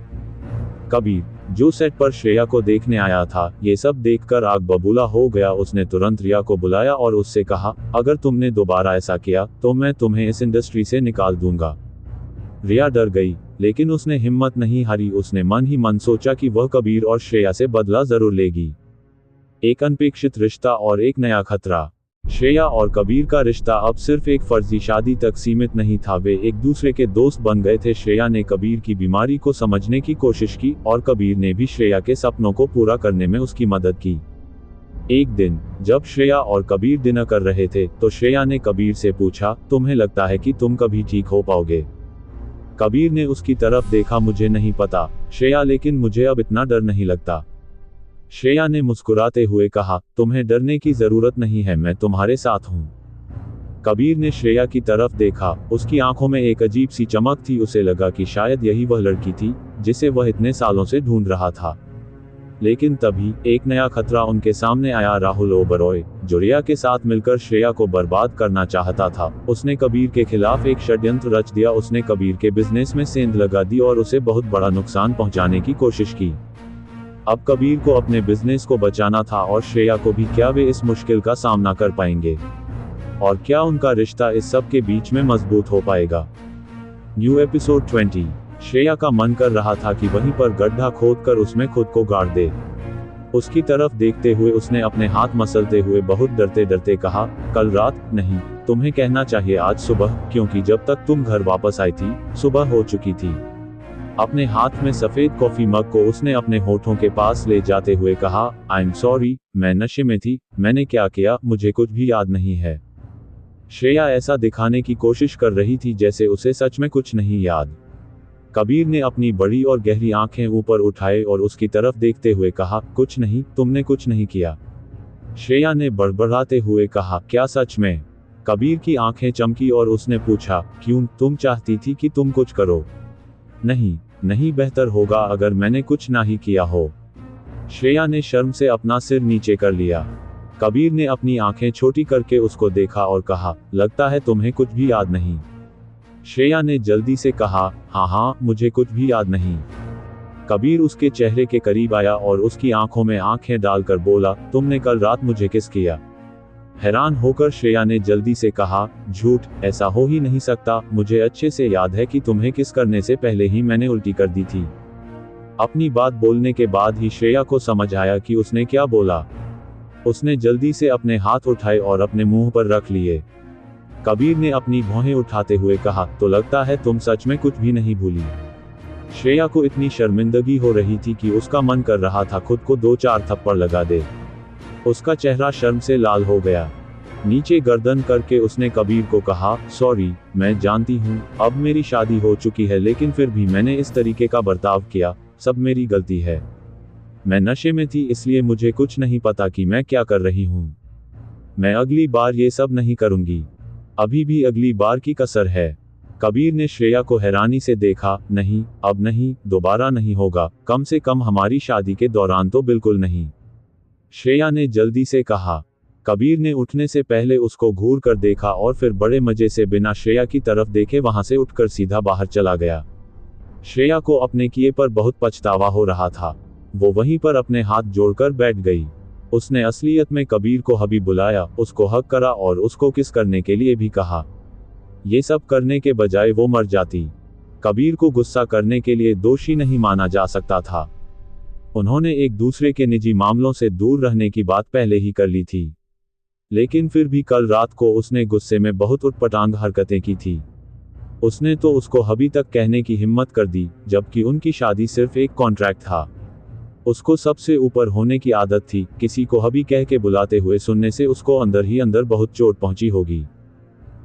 कबीर, जो सेट पर श्रेया को देखने आया था, ये सब देखकर आग बबूला हो गया। उसने तुरंत रिया को बुलाया और उससे कहा, अगर तुमने दोबारा ऐसा किया तो मैं तुम्हें इस इंडस्ट्री से निकाल दूंगा। रिया डर गई, लेकिन उसने हिम्मत नहीं हारी। उसने मन ही मन सोचा कि वह कबीर और श्रेया से बदला जरूर लेगी। एक अनपेक्षित रिश्ता और एक नया खतरा। श्रेया और कबीर का रिश्ता अब सिर्फ एक फर्जी शादी तक सीमित नहीं था। वे एक दूसरे के दोस्त बन गए थे। श्रेया ने कबीर की बीमारी को समझने की कोशिश की और कबीर ने भी श्रेया के सपनों को पूरा करने में उसकी मदद की। एक दिन जब श्रेया और कबीर डिनर कर रहे थे तो श्रेया ने कबीर से पूछा, तुम्हें लगता है कि तुम कभी ठीक हो पाओगे? कबीर ने उसकी तरफ देखा। मुझे नहीं पता श्रेया, लेकिन मुझे अब इतना डर नहीं लगता। श्रेया ने मुस्कुराते हुए कहा, तुम्हें डरने की जरूरत नहीं है, मैं तुम्हारे साथ हूँ। कबीर ने श्रेया की तरफ देखा। उसकी आंखों में एक अजीब सी चमक थी। उसे लगा कि शायद यही वह लड़की थी जिसे वह इतने सालों से ढूंढ रहा था। लेकिन तभी एक नया खतरा उनके सामने आया। राहुल ओबरॉय, जो रिया के साथ मिलकर श्रेया को बर्बाद करना चाहता था, उसने कबीर के खिलाफ एक षड्यंत्र रच दिया। उसने कबीर के बिजनेस में सेंध लगा दी और उसे बहुत बड़ा नुकसान पहुंचाने की कोशिश की। अब कबीर को अपने बिजनेस को बचाना था और श्रेया को भी। क्या वे इस मुश्किल का सामना कर पाएंगे? और क्या उनका रिश्ता इस सब के बीच में मजबूत हो पाएगा? New episode 20। श्रेया का मन कर रहा था कि वहीं पर गड्ढा खोदकर उसमें खुद को गाड़ दे। उसकी तरफ देखते हुए उसने अपने हाथ मसलते हुए बहुत डरते डरते कहा, कल रात नहीं, तुम्हें कहना चाहिए आज सुबह, क्योंकि जब तक तुम घर वापस आई थी सुबह हो चुकी थी। अपने हाथ में सफेद कॉफी मग को उसने अपने होठों के पास ले जाते हुए कहा, आई एम सॉरी, मैं नशे में थी, मैंने क्या किया मुझे कुछ भी याद नहीं है। श्रेया ऐसा दिखाने की कोशिश कर रही थी जैसे उसे सच में कुछ नहीं याद। कबीर ने अपनी बड़ी और गहरी आंखें ऊपर उठाए और उसकी तरफ देखते हुए कहा, कुछ नहीं, तुमने कुछ नहीं किया। श्रेया ने बड़बड़ाते हुए कहा, क्या सच में? कबीर की आंखें चमकी और उसने पूछा, क्यों, तुम चाहती थी कि तुम कुछ करो? नहीं, नहीं, बेहतर होगा अगर मैंने कुछ ना ही किया हो। श्रेया ने शर्म से अपना सिर नीचे कर लिया। कबीर ने अपनी आंखें छोटी करके उसको देखा और कहा, लगता है तुम्हें कुछ भी याद नहीं। श्रेया ने जल्दी से कहा, हाँ, मुझे कुछ भी याद नहीं। कबीर उसके चेहरे के करीब आया और उसकी आंखों में आंखें डालकर बोला, तुमने कल रात मुझे किस किया? हैरान होकर श्रेया ने जल्दी से कहा, झूठ, ऐसा हो ही नहीं सकता, मुझे अच्छे से याद है कि तुम्हें किस करने से पहले ही मैंने उल्टी कर दी थी। अपनी बात बोलने के बाद ही श्रेया को समझ आया कि उसने क्या बोला। उसने जल्दी से अपने हाथ उठाए और अपने मुंह पर रख लिए। कबीर ने अपनी भौहें उठाते हुए कहा, तो लगता है तुम सच में कुछ भी नहीं भूली। श्रेया को इतनी शर्मिंदगी हो रही थी कि उसका मन कर रहा था खुद को 2-4 थप्पड़ लगा दे। उसका चेहरा शर्म से लाल हो गया। नीचे गर्दन करके उसने कबीर को कहा, सॉरी, मैं जानती हूँ अब मेरी शादी हो चुकी है, लेकिन फिर भी मैंने इस तरीके का बर्ताव किया, सब मेरी गलती है। मैं नशे में थी इसलिए मुझे कुछ नहीं पता कि मैं क्या कर रही हूँ। मैं अगली बार ये सब नहीं करूँगी। अभी भी अगली बार की कसर है। कबीर ने श्रेया को हैरानी से देखा, नहीं, अब नहीं, दोबारा नहीं होगा, कम से कम हमारी शादी के दौरान तो बिल्कुल नहीं। श्रेया ने जल्दी से कहा। कबीर ने उठने से पहले उसको घूर कर देखा और फिर बड़े मजे से बिना श्रेया की तरफ देखे वहां से उठकर सीधा बाहर चला गया। श्रेया को अपने किए पर बहुत पछतावा हो रहा था। वो वहीं पर अपने हाथ जोड़कर बैठ गई। उसने असलियत में कबीर को हबी बुलाया, उसको हक करा और उसको किस करने के लिए भी कहा। ये सब करने के बजाय वो मर जाती। कबीर को गुस्सा करने के लिए दोषी नहीं माना जा सकता था। उन्होंने एक दूसरे के निजी मामलों से दूर रहने की बात पहले ही कर ली थी, लेकिन फिर भी कल रात को उसने गुस्से में बहुत उटपटांग हरकतें की थी। उसने तो उसको हबी तक कहने की हिम्मत कर दी, जबकि उनकी शादी सिर्फ एक कॉन्ट्रैक्ट था। उसको सबसे ऊपर होने की आदत थी, किसी को हबी कह के बुलाते हुए सुनने से उसको अंदर ही अंदर बहुत चोट पहुंची होगी।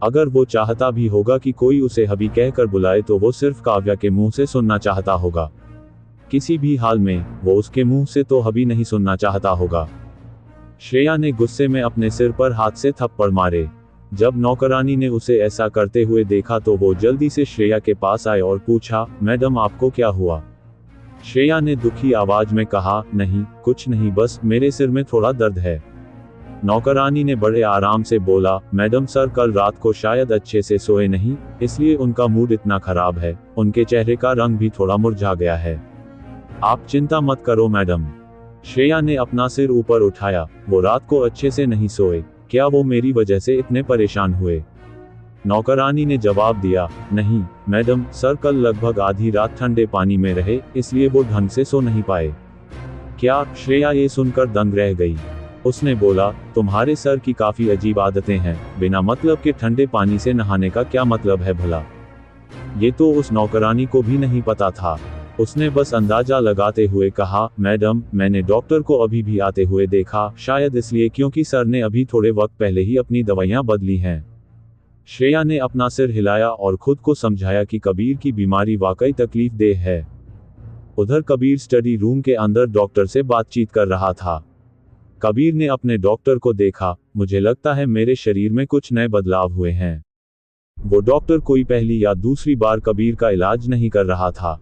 अगर वो चाहता भी होगा कि कोई उसे हबी कहकर बुलाए तो वो सिर्फ काव्या के मुंह से सुनना चाहता होगा। किसी भी हाल में वो उसके मुंह से तो हबी नहीं सुनना चाहता होगा। श्रेया ने गुस्से में अपने सिर पर हाथ से थप्पड़ मारे। जब नौकरानी ने उसे ऐसा करते हुए देखा तो वो जल्दी से श्रेया के पास आए और पूछा, मैडम आपको क्या हुआ? श्रेया ने दुखी आवाज में कहा, नहीं, कुछ नहीं, बस मेरे सिर में थोड़ा दर्द है। नौकरानी ने बड़े आराम से बोला, मैडम सर कल रात को शायद अच्छे से सोए नहीं, इसलिए उनका मूड इतना खराब है, उनके चेहरे का रंग भी थोड़ा मुरझा गया है। आप चिंता मत करो मैडम। श्रेया ने अपना सिर ऊपर उठाया, वो रात को अच्छे से नहीं सोए, क्या वो मेरी वजह से इतने परेशान हुए? नौकरानी ने जवाब दिया, नहीं मैडम, सर कल लगभग आधी रात ठंडे पानी में रहे, इसलिए वो ढंग से सो नहीं पाए। क्या? श्रेया ये सुनकर दंग रह गई। उसने बोला, तुम्हारे सर की काफी अजीब आदतें हैं, बिना मतलब के ठंडे पानी से नहाने का क्या मतलब है भला? ये तो उस नौकरानी को भी नहीं पता था। उसने बस अंदाजा लगाते हुए कहा, मैडम मैंने डॉक्टर को अभी भी आते हुए देखा, शायद इसलिए क्योंकि सर ने अभी थोड़े वक्त पहले ही अपनी दवाइयां बदली हैं। श्रेया ने अपना सिर हिलाया और खुद को समझाया कि कबीर की बीमारी वाकई तकलीफ देह है। उधर कबीर स्टडी रूम के अंदर डॉक्टर से बातचीत कर रहा था। कबीर ने अपने डॉक्टर को देखा, मुझे लगता है मेरे शरीर में कुछ नए बदलाव हुए हैं। वो डॉक्टर कोई पहली या दूसरी बार कबीर का इलाज नहीं कर रहा था।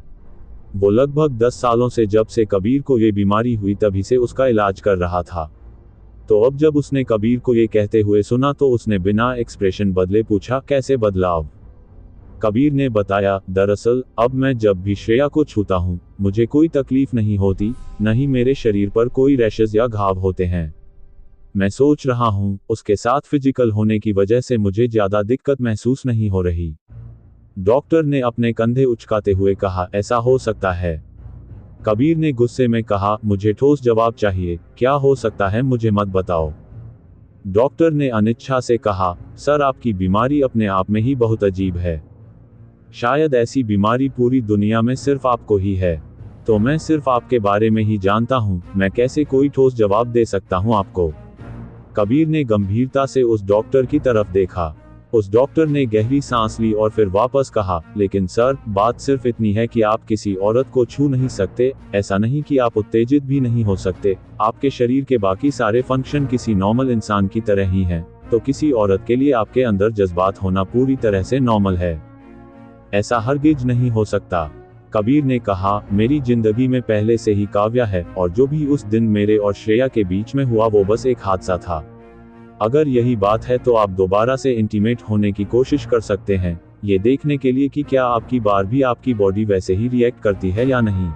वो लगभग 10 सालों से, जब से कबीर को ये बीमारी हुई तभी से उसका इलाज कर रहा था। तो अब जब उसने कबीर को ये कहते हुए सुना तो उसने बिना एक्सप्रेशन बदले पूछा, कैसे बदलाव? कबीर ने बताया, दरअसल अब मैं जब भी श्रेया को छूता हूँ मुझे कोई तकलीफ नहीं होती, न ही मेरे शरीर पर कोई रैशेज या घाव होते हैं। मैं सोच रहा हूँ उसके साथ फिजिकल होने की वजह से मुझे ज्यादा दिक्कत महसूस नहीं हो रही। डॉक्टर ने अपने कंधे उचकाते हुए कहा, ऐसा हो सकता है? कबीर ने गुस्से में कहा, मुझे ठोस जवाब चाहिए, क्या हो सकता है मुझे मत बताओ। डॉक्टर ने अनिच्छा से कहा, सर आपकी बीमारी अपने आप में ही बहुत अजीब है। शायद ऐसी बीमारी पूरी दुनिया में सिर्फ आपको ही है। तो मैं सिर्फ आपके बारे में ही जानता हूँ, मैं कैसे कोई ठोस जवाब दे सकता हूँ आपको? कबीर ने गंभीरता से उस डॉक्टर की तरफ देखा। उस डॉक्टर ने गहरी सांस ली और फिर वापस कहा, लेकिन सर बात सिर्फ इतनी है कि आप किसी औरत को छू नहीं सकते, ऐसा नहीं कि आप उत्तेजित भी नहीं हो सकते, आपके शरीर के बाकी सारे फंक्शन किसी नॉर्मल इंसान की तरह ही हैं, तो किसी औरत के लिए आपके अंदर जज्बात होना पूरी तरह से नॉर्मल है। ऐसा हरगिज नहीं हो सकता। कबीर ने कहा, मेरी जिंदगी में पहले से ही काव्या है, और जो भी उस दिन मेरे और श्रेया के बीच में हुआ वो बस एक हादसा था। अगर यही बात है तो आप दोबारा से इंटीमेट होने की कोशिश कर सकते हैं, ये देखने के लिए कि क्या आपकी बार भी आपकी बॉडी वैसे ही रिएक्ट करती है या नहीं।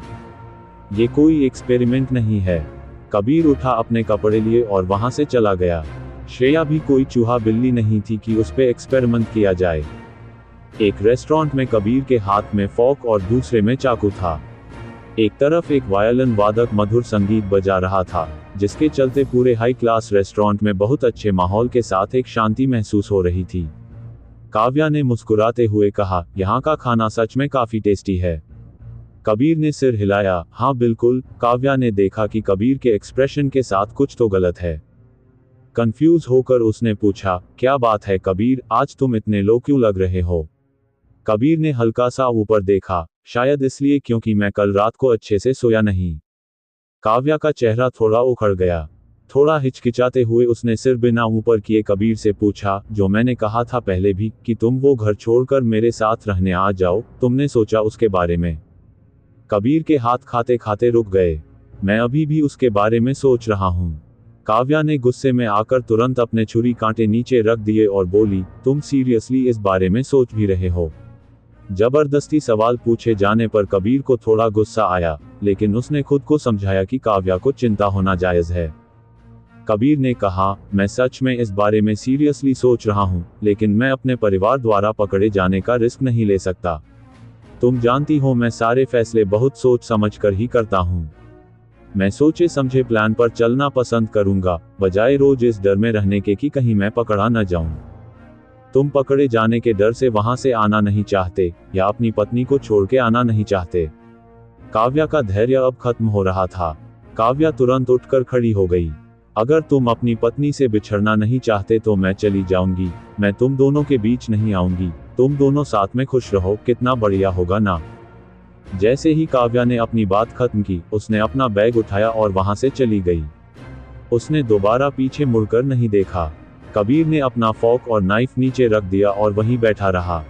ये कोई एक्सपेरिमेंट नहीं है। कबीर उठा, अपने कपड़े लिए और वहां से चला गया। श्रेया भी कोई चूहा बिल्ली नहीं थी कि उस पे एक्सपेरिमेंट किया जाए। एक रेस्टोरेंट में कबीर के हाथ में फोर्क और दूसरे में चाकू था। एक तरफ एक वायलिन वादक मधुर संगीत बजा रहा था, जिसके चलते पूरे हाई क्लास रेस्टोरेंट में बहुत अच्छे माहौल के साथ एक शांति महसूस हो रही थी। काव्या ने मुस्कुराते हुए कहा, यहाँ का खाना सच में काफी टेस्टी है। कबीर ने सिर हिलाया, हाँ बिल्कुल। काव्या ने देखा कि कबीर के एक्सप्रेशन के साथ कुछ तो गलत है। कंफ्यूज होकर उसने पूछा, क्या बात है कबीर, आज तुम इतने लो क्यों लग रहे हो? कबीर ने हल्का सा ऊपर देखा, शायद इसलिए क्योंकि मैं कल रात को अच्छे से सोया नहीं। काव्या का चेहरा थोड़ा उखड़ गया। थोड़ा हिचकिचाते हुए उसने सिर बिना ऊपर किए कबीर से पूछा, जो मैंने कहा था पहले भी कि तुम वो घर छोड़कर मेरे साथ रहने आ जाओ, तुमने सोचा उसके बारे में? कबीर के हाथ खाते खाते रुक गए। मैं अभी भी उसके बारे में सोच रहा हूँ। काव्या ने गुस्से में आकर तुरंत अपने छुरी कांटे नीचे रख दिए और बोली, तुम सीरियसली इस बारे में सोच भी रहे हो? जबरदस्ती सवाल पूछे जाने पर कबीर को थोड़ा गुस्सा आया, लेकिन उसने खुद को समझाया कि काव्या को चिंता होना जायज है। कबीर ने कहा, मैं सच में इस बारे में सीरियसली सोच रहा हूँ, लेकिन मैं अपने परिवार द्वारा पकड़े जाने का रिस्क नहीं ले सकता। तुम जानती हो मैं सारे फैसले बहुत सोच समझ कर ही करता हूँ। मैं सोचे समझे प्लान पर चलना पसंद करूंगा, बजाय रोज इस डर में रहने के कि कहीं मैं पकड़ा न जाऊं। तुम पकड़े जाने के डर से वहां से आना नहीं चाहते, या अपनी पत्नी को छोड़ के आना नहीं चाहते? काव्या का धैर्य अब खत्म हो रहा था। काव्या तुरंत उठकर खड़ी हो गई। अगर तुम अपनी पत्नी से बिछड़ना नहीं चाहते तो मैं चली जाऊंगी, मैं तुम दोनों के बीच नहीं आऊंगी, तुम दोनों साथ में खुश रहो, कितना बढ़िया होगा ना? जैसे ही काव्या ने अपनी बात खत्म की, उसने अपना बैग उठाया और वहां से चली गई। उसने दोबारा पीछे मुड़कर नहीं देखा। कबीर ने अपना फोर्क और नाइफ नीचे रख दिया और वहीं बैठा रहा।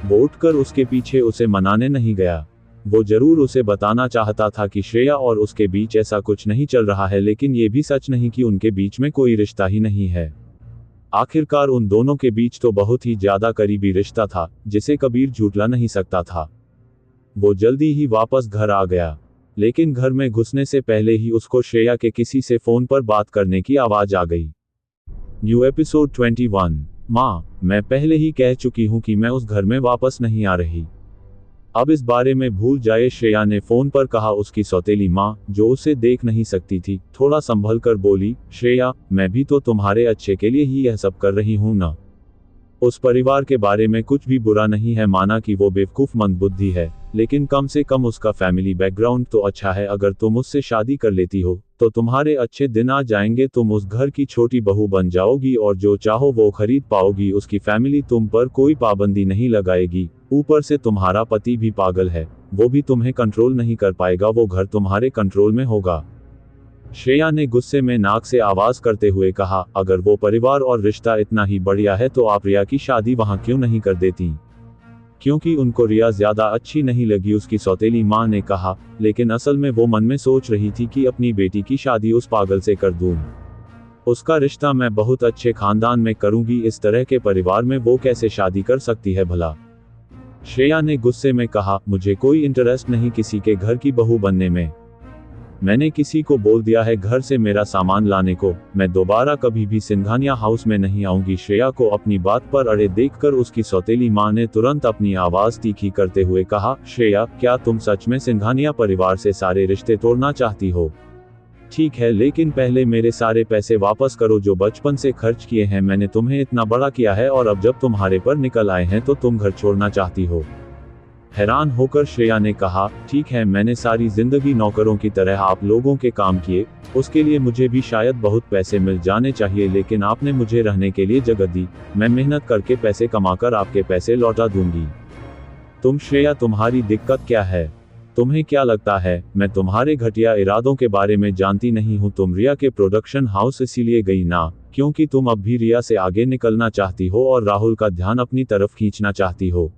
वो उठकर उसके पीछे उसे मनाने नहीं गया। वो जरूर उसे बताना चाहता था कि श्रेया और उसके बीच ऐसा कुछ नहीं चल रहा है, लेकिन ये भी सच नहीं कि उनके बीच में कोई रिश्ता ही नहीं है। आखिरकार उन दोनों के बीच तो बहुत ही ज्यादा करीबी रिश्ता था, जिसे कबीर झूठला नहीं सकता था। वो जल्दी ही वापस घर आ गया, लेकिन घर में घुसने से पहले ही उसको श्रेया के किसी से फोन पर बात करने की आवाज आ गई। New episode 21। माँ, मैं पहले ही कह चुकी हूँ कि मैं उस घर में वापस नहीं आ रही। अब इस बारे में भूल जाए, श्रेया ने फोन पर कहा। उसकी सौतेली माँ, जो उसे देख नहीं सकती थी, थोड़ा संभल कर बोली, श्रेया, मैं भी तो तुम्हारे अच्छे के लिए ही यह सब कर रही हूँ ना। उस परिवार के बारे में कुछ भी बुरा नहीं है, माना कि वो बेवकूफ मंदबुद्धि है, लेकिन कम से कम उसका फैमिली बैकग्राउंड तो अच्छा है। अगर तुम उससे शादी कर लेती हो तो तुम्हारे अच्छे दिन आ जाएंगे। तुम उस घर की छोटी बहू बन जाओगी और जो चाहो वो खरीद पाओगी। उसकी फैमिली तुम पर कोई पाबंदी नहीं लगाएगी। ऊपर से तुम्हारा पति भी पागल है, वो भी तुम्हें कंट्रोल नहीं कर पाएगा, वो घर तुम्हारे कंट्रोल में होगा। श्रेया ने गुस्से में नाक से आवाज करते हुए कहा, अगर वो परिवार और रिश्ता इतना ही बढ़िया है तो आप रिया की शादी वहां क्यों नहीं कर देती? क्योंकि उनको रिया ज्यादा अच्छी नहीं लगी, उसकी सौतेली माँ ने कहा। लेकिन असल में वो मन में सोच रही थी कि अपनी बेटी की शादी उस पागल से कर दूं। उसका रिश्ता मैं बहुत अच्छे खानदान में करूंगी, इस तरह के परिवार में वो कैसे शादी कर सकती है भला? श्रेया ने गुस्से में कहा, मुझे कोई इंटरेस्ट नहीं किसी के घर की बहू बनने में। मैंने किसी को बोल दिया है घर से मेरा सामान लाने को। मैं दोबारा कभी भी सिंघानिया हाउस में नहीं आऊंगी। श्रेया को अपनी बात पर अड़े देखकर उसकी सौतेली माँ ने तुरंत अपनी आवाज तीखी करते हुए कहा, श्रेया, क्या तुम सच में सिंघानिया परिवार से सारे रिश्ते तोड़ना चाहती हो? ठीक है, लेकिन पहले मेरे सारे पैसे वापस करो जो बचपन से खर्च किए हैं। मैंने तुम्हें इतना बड़ा किया है और अब जब तुम्हारे पर निकल आए हैं तो तुम घर छोड़ना चाहती हो? हैरान होकर श्रेया ने कहा, ठीक है, मैंने सारी जिंदगी नौकरों की तरह आप लोगों के काम किए, उसके लिए मुझे भी शायद बहुत पैसे मिल जाने चाहिए, लेकिन आपने मुझे रहने के लिए जगह दी। मैं मेहनत करके पैसे कमाकर आपके पैसे लौटा दूंगी। तुम श्रेया, तुम्हारी दिक्कत क्या है? तुम्हें क्या लगता है मैं तुम्हारे घटिया इरादों के बारे में जानती नहीं हूँ? तुम रिया के प्रोडक्शन हाउस इसीलिए गई ना क्योंकि तुम अब भी रिया से आगे निकलना चाहती हो और राहुल का ध्यान अपनी तरफ खींचना चाहती हो?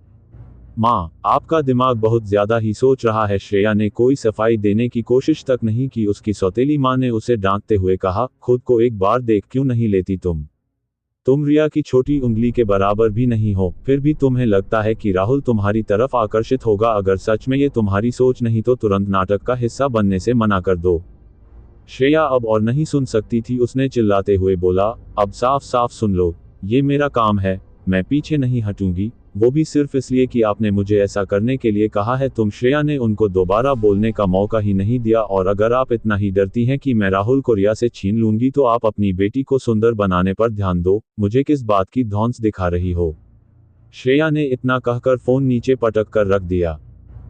माँ, आपका दिमाग बहुत ज्यादा ही सोच रहा है। श्रेया ने कोई सफाई देने की कोशिश तक नहीं की। उसकी सौतेली माँ ने उसे डांटते हुए कहा, खुद को एक बार देख क्यों नहीं लेती तुम? तुम रिया की छोटी उंगली के बराबर भी नहीं हो, फिर भी तुम्हें लगता है कि राहुल तुम्हारी तरफ आकर्षित होगा। अगर सच में ये तुम्हारी सोच नहीं तो तुरंत नाटक का हिस्सा बनने से मना कर दो। श्रेया अब और नहीं सुन सकती थी, उसने चिल्लाते हुए बोला, अब साफ साफ सुन लो, ये मेरा काम है, मैं पीछे नहीं हटूंगी, वो भी सिर्फ इसलिए कि आपने मुझे ऐसा करने के लिए कहा है। श्रेया ने उनको दोबारा बोलने का मौका ही नहीं दिया। और अगर आप इतना ही डरती हैं कि मैं राहुल को रिया से छीन लूंगी तो आप अपनी बेटी को सुंदर बनाने पर ध्यान दो, मुझे किस बात की धौंस दिखा रही हो। श्रेया ने इतना कहकर फोन नीचे पटक कर रख दिया।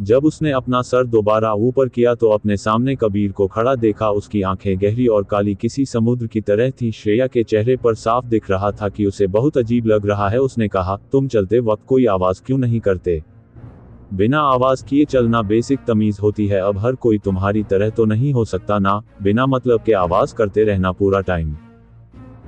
जब उसने अपना सर दोबारा ऊपर किया तो अपने सामने कबीर को खड़ा देखा। उसकी आंखें गहरी और काली किसी समुद्र की तरह थी। श्रेया के चेहरे पर साफ दिख रहा था कि उसे बहुत अजीब लग रहा है। उसने कहा, तुम चलते वक्त कोई आवाज क्यों नहीं करते? बिना आवाज किए चलना बेसिक तमीज होती है। अब हर कोई तुम्हारी तरह तो नहीं हो सकता ना, बिना मतलब के आवाज करते रहना पूरा टाइम।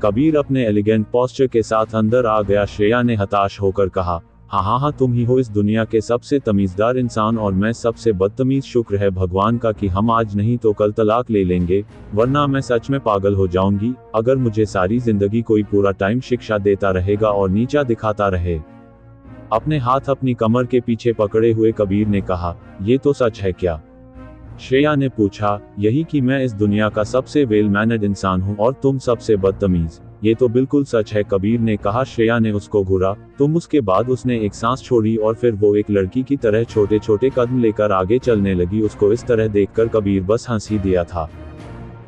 कबीर अपने एलिगेंट पोस्चर के साथ अंदर आ गया। श्रेया ने हताश होकर कहा, हाँ, तुम ही हो इस दुनिया के सबसे तमीज़दार इंसान और मैं सबसे बदतमीज। शुक्र है भगवान का कि हम आज नहीं तो कल तलाक ले लेंगे, वरना मैं सच में पागल हो जाऊंगी अगर मुझे सारी जिंदगी कोई पूरा टाइम शिक्षा देता रहेगा और नीचा दिखाता रहे। अपने हाथ अपनी कमर के पीछे पकड़े हुए कबीर ने कहा, ये तो सच है क्या? श्रेया ने पूछा, यही कि मैं इस दुनिया का सबसे वेल मैनर्ड इंसान हूँ और तुम सबसे बदतमीज। ये तो बिल्कुल सच है, कबीर ने कहा। श्रेया ने उसको घूरा। उसके बाद उसने एक सांस छोड़ी और फिर वो एक लड़की की तरह छोटे छोटे कदम लेकर आगे चलने लगी। उसको इस तरह देखकर कबीर बस हंस ही दिया था।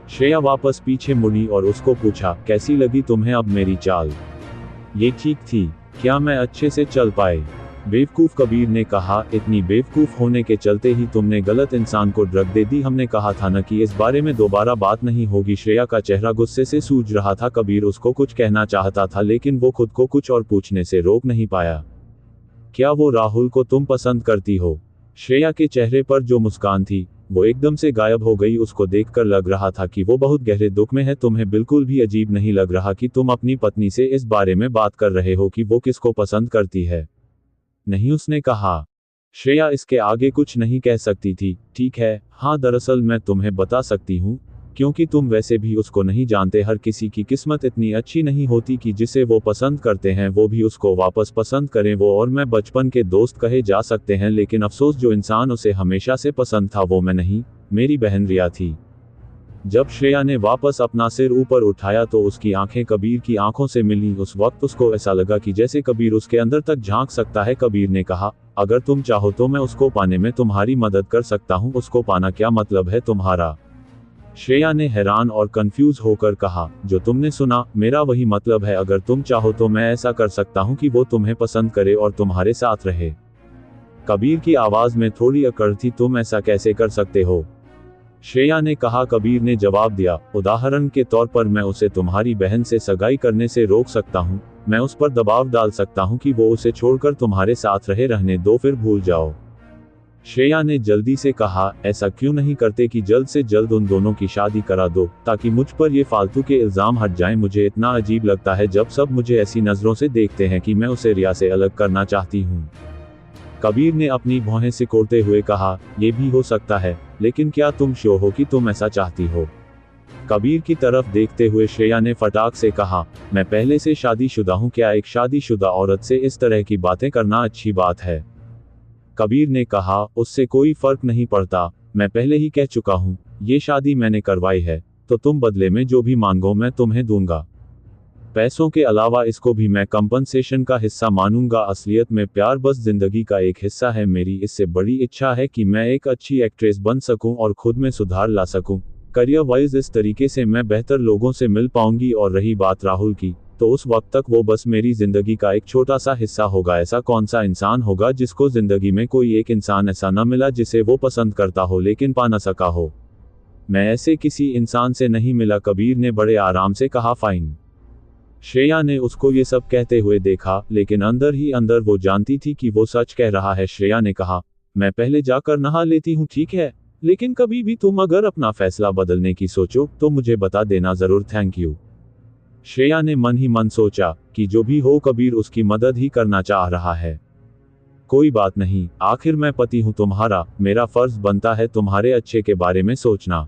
श्रेया वापस पीछे मुड़ी और उसको पूछा, कैसी लगी तुम्हें अब मेरी चाल? ये ठीक थी? क्या मैं अच्छे से चल पाए? बेवकूफ, कबीर ने कहा। इतनी बेवकूफ होने के चलते ही तुमने गलत इंसान को ड्रग दे दी। हमने कहा था न कि इस बारे में दोबारा बात नहीं होगी। श्रेया का चेहरा गुस्से से सूज रहा था। कबीर उसको कुछ कहना चाहता था लेकिन वो खुद को कुछ और पूछने से रोक नहीं पाया। क्या वो राहुल को तुम पसंद करती हो? श्रेया के चेहरे पर जो मुस्कान थी वो एकदम से गायब हो गई। उसको देखकर लग रहा था कि वो बहुत गहरे दुख में है। तुम्हें बिल्कुल भी अजीब नहीं लग रहा कि तुम अपनी पत्नी से इस बारे में बात कर रहे हो कि वो किसको पसंद करती है? नहीं, उसने कहा। श्रेया इसके आगे कुछ नहीं कह सकती थी। ठीक है, हाँ, दरअसल मैं तुम्हें बता सकती हूँ, क्योंकि तुम वैसे भी उसको नहीं जानते। हर किसी की किस्मत इतनी अच्छी नहीं होती कि जिसे वो पसंद करते हैं वो भी उसको वापस पसंद करें। वो और मैं बचपन के दोस्त कहे जा सकते हैं, लेकिन अफसोस जो इंसान उसे हमेशा से पसंद था वो मैं नहीं, मेरी बहन रिया थी। जब श्रेया ने वापस अपना सिर ऊपर उठाया तो उसकी आंखें कबीर की आंखों से मिली। उस वक्त उसको ऐसा लगा कि जैसे कबीर उसके अंदर तक झांक सकता है। कबीर ने कहा, अगर तुम चाहो तो मैं उसको पाने में तुम्हारी मदद कर सकता हूँ। उसको पाना क्या मतलब है तुम्हारा? श्रेया ने हैरान और कंफ्यूज होकर कहा, जो तुमने सुना मेरा वही मतलब है। अगर तुम चाहो तो मैं ऐसा कर सकता हूँ कि वो तुम्हें पसंद करे और तुम्हारे साथ रहे। कबीर की आवाज में थोड़ी अकड़ थी। तुम ऐसा कैसे कर सकते हो? श्रेया ने कहा। कबीर ने जवाब दिया, उदाहरण के तौर पर मैं उसे तुम्हारी बहन से सगाई करने से रोक सकता हूँ। मैं उस पर दबाव डाल सकता हूँ कि वो उसे छोड़कर तुम्हारे साथ रहे। रहने दो, फिर भूल जाओ। श्रेया ने जल्दी से कहा, ऐसा क्यों नहीं करते कि जल्द से जल्द उन दोनों की शादी करा दो ताकि मुझ पर ये फालतू के इल्जाम हट जाएं। मुझे इतना अजीब लगता है जब सब मुझे ऐसी नजरों से देखते हैं कि मैं उसे रिया से अलग करना चाहती हूँ। कबीर ने अपनी भौहें सिकोड़ते हुए कहा, ये भी हो सकता है, लेकिन क्या तुम श्योर हो कि तुम ऐसा चाहती हो? कबीर की तरफ देखते हुए श्रेया ने फटाक से कहा, मैं पहले से शादीशुदा हूँ। क्या एक शादीशुदा औरत से इस तरह की बातें करना अच्छी बात है? कबीर ने कहा, उससे कोई फर्क नहीं पड़ता। मैं पहले ही कह चुका हूँ, ये शादी मैंने करवाई है, तो तुम बदले में जो भी मांगो मैं तुम्हें दूंगा। पैसों के अलावा इसको भी मैं कंपनसेशन का हिस्सा मानूंगा। असलियत में प्यार बस जिंदगी का एक हिस्सा है। मेरी इससे बड़ी इच्छा है कि मैं एक अच्छी एक्ट्रेस बन सकूं और खुद में सुधार ला सकूं। करियर वाइज इस तरीके से मैं बेहतर लोगों से मिल पाऊंगी। और रही बात राहुल की, तो उस वक्त तक वो बस मेरी जिंदगी का एक छोटा सा हिस्सा होगा। ऐसा कौन सा इंसान होगा जिसको जिंदगी में कोई एक इंसान ऐसा न मिला जिसे वो पसंद करता हो लेकिन पा न सका हो? मैं ऐसे किसी इंसान से नहीं मिला। कबीर ने बड़े आराम से कहा, फाइन। श्रेया ने उसको ये सब कहते हुए देखा, लेकिन अंदर ही अंदर वो जानती थी कि वो सच कह रहा है। श्रेया ने कहा, मैं पहले जाकर नहा लेती हूँ, ठीक है? लेकिन कभी भी तुम अगर अपना फैसला बदलने की सोचो तो मुझे बता देना जरूर। Thank you. श्रेया ने मन ही मन सोचा कि जो भी हो कबीर उसकी मदद ही करना चाह रहा है। कोई बात नहीं, आखिर मैं पति हूँ तुम्हारा, मेरा फर्ज बनता है तुम्हारे अच्छे के बारे में सोचना।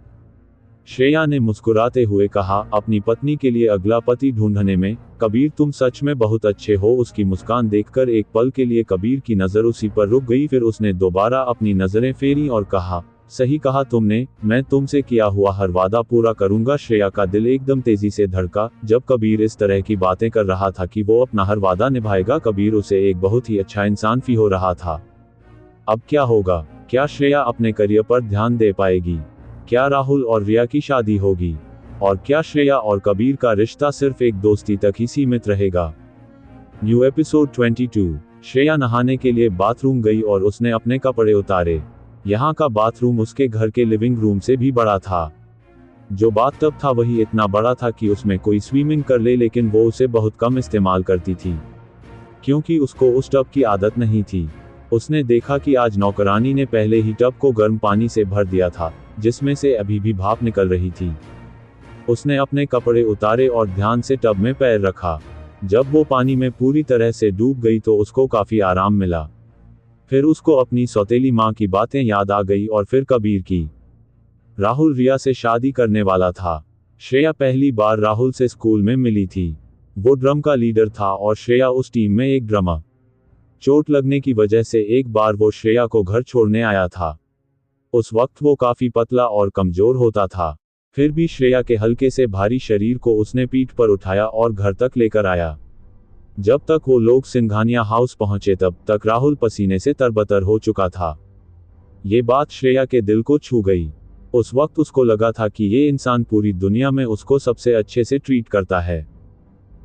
श्रेया ने मुस्कुराते हुए कहा, अपनी पत्नी के लिए अगला पति ढूंढने में कबीर तुम सच में बहुत अच्छे हो। उसकी मुस्कान देखकर एक पल के लिए कबीर की नज़र उसी पर रुक गई, फिर उसने दोबारा अपनी नज़रें फेरी और कहा, सही कहा तुमने, मैं तुमसे किया हुआ हर वादा पूरा करूंगा। श्रेया का दिल एकदम तेजी से धड़का जब कबीर इस तरह की बातें कर रहा था कि वो अपना हर वादा निभाएगा। कबीर उसे एक बहुत ही अच्छा इंसान फील हो रहा था। अब क्या होगा? क्या श्रेया अपने करियर पर ध्यान दे पाएगी? क्या राहुल और रिया की शादी होगी? और क्या श्रेया और कबीर का रिश्ता सिर्फ एक दोस्ती तक ही सीमित रहेगा? New episode 22। श्रेया नहाने के लिए बाथरूम गई और उसने अपने कपड़े उतारे। यहाँ का बाथरूम उसके घर के लिविंग रूम से भी बड़ा था। जो बाथटब था वही इतना बड़ा था कि उसमें कोई स्विमिंग कर ले, लेकिन वो उसे बहुत कम इस्तेमाल करती थी क्योंकि उसको उस टब की आदत नहीं थी। उसने देखा कि आज नौकरानी ने पहले ही टब को गर्म पानी से भर दिया था, जिसमें से अभी भी भाप निकल रही थी। उसने अपने कपड़े उतारे और ध्यान से टब में पैर रखा। जब वो पानी में पूरी तरह से डूब गई तो उसको काफी आराम मिला। फिर उसको अपनी सौतेली माँ की बातें याद आ गई और फिर कबीर की। राहुल रिया से शादी करने वाला था। श्रेया पहली बार राहुल से स्कूल में मिली थी। वो ड्रम का लीडर था और श्रेया उस टीम में एक ड्रमर। चोट लगने की वजह से एक बार वो श्रेया को घर छोड़ने आया था। उस वक्त वो काफी पतला और कमजोर होता था, फिर भी श्रेया के हल्के से भारी शरीर को उसने पीठ पर उठाया और घर तक लेकर आया। जब तक वो लोग सिंघानिया हाउस पहुंचे तब तक राहुल पसीने से तरबतर हो चुका था। ये बात श्रेया के दिल को छू गई। उस वक्त उसको लगा था कि ये इंसान पूरी दुनिया में उसको सबसे अच्छे से ट्रीट करता है।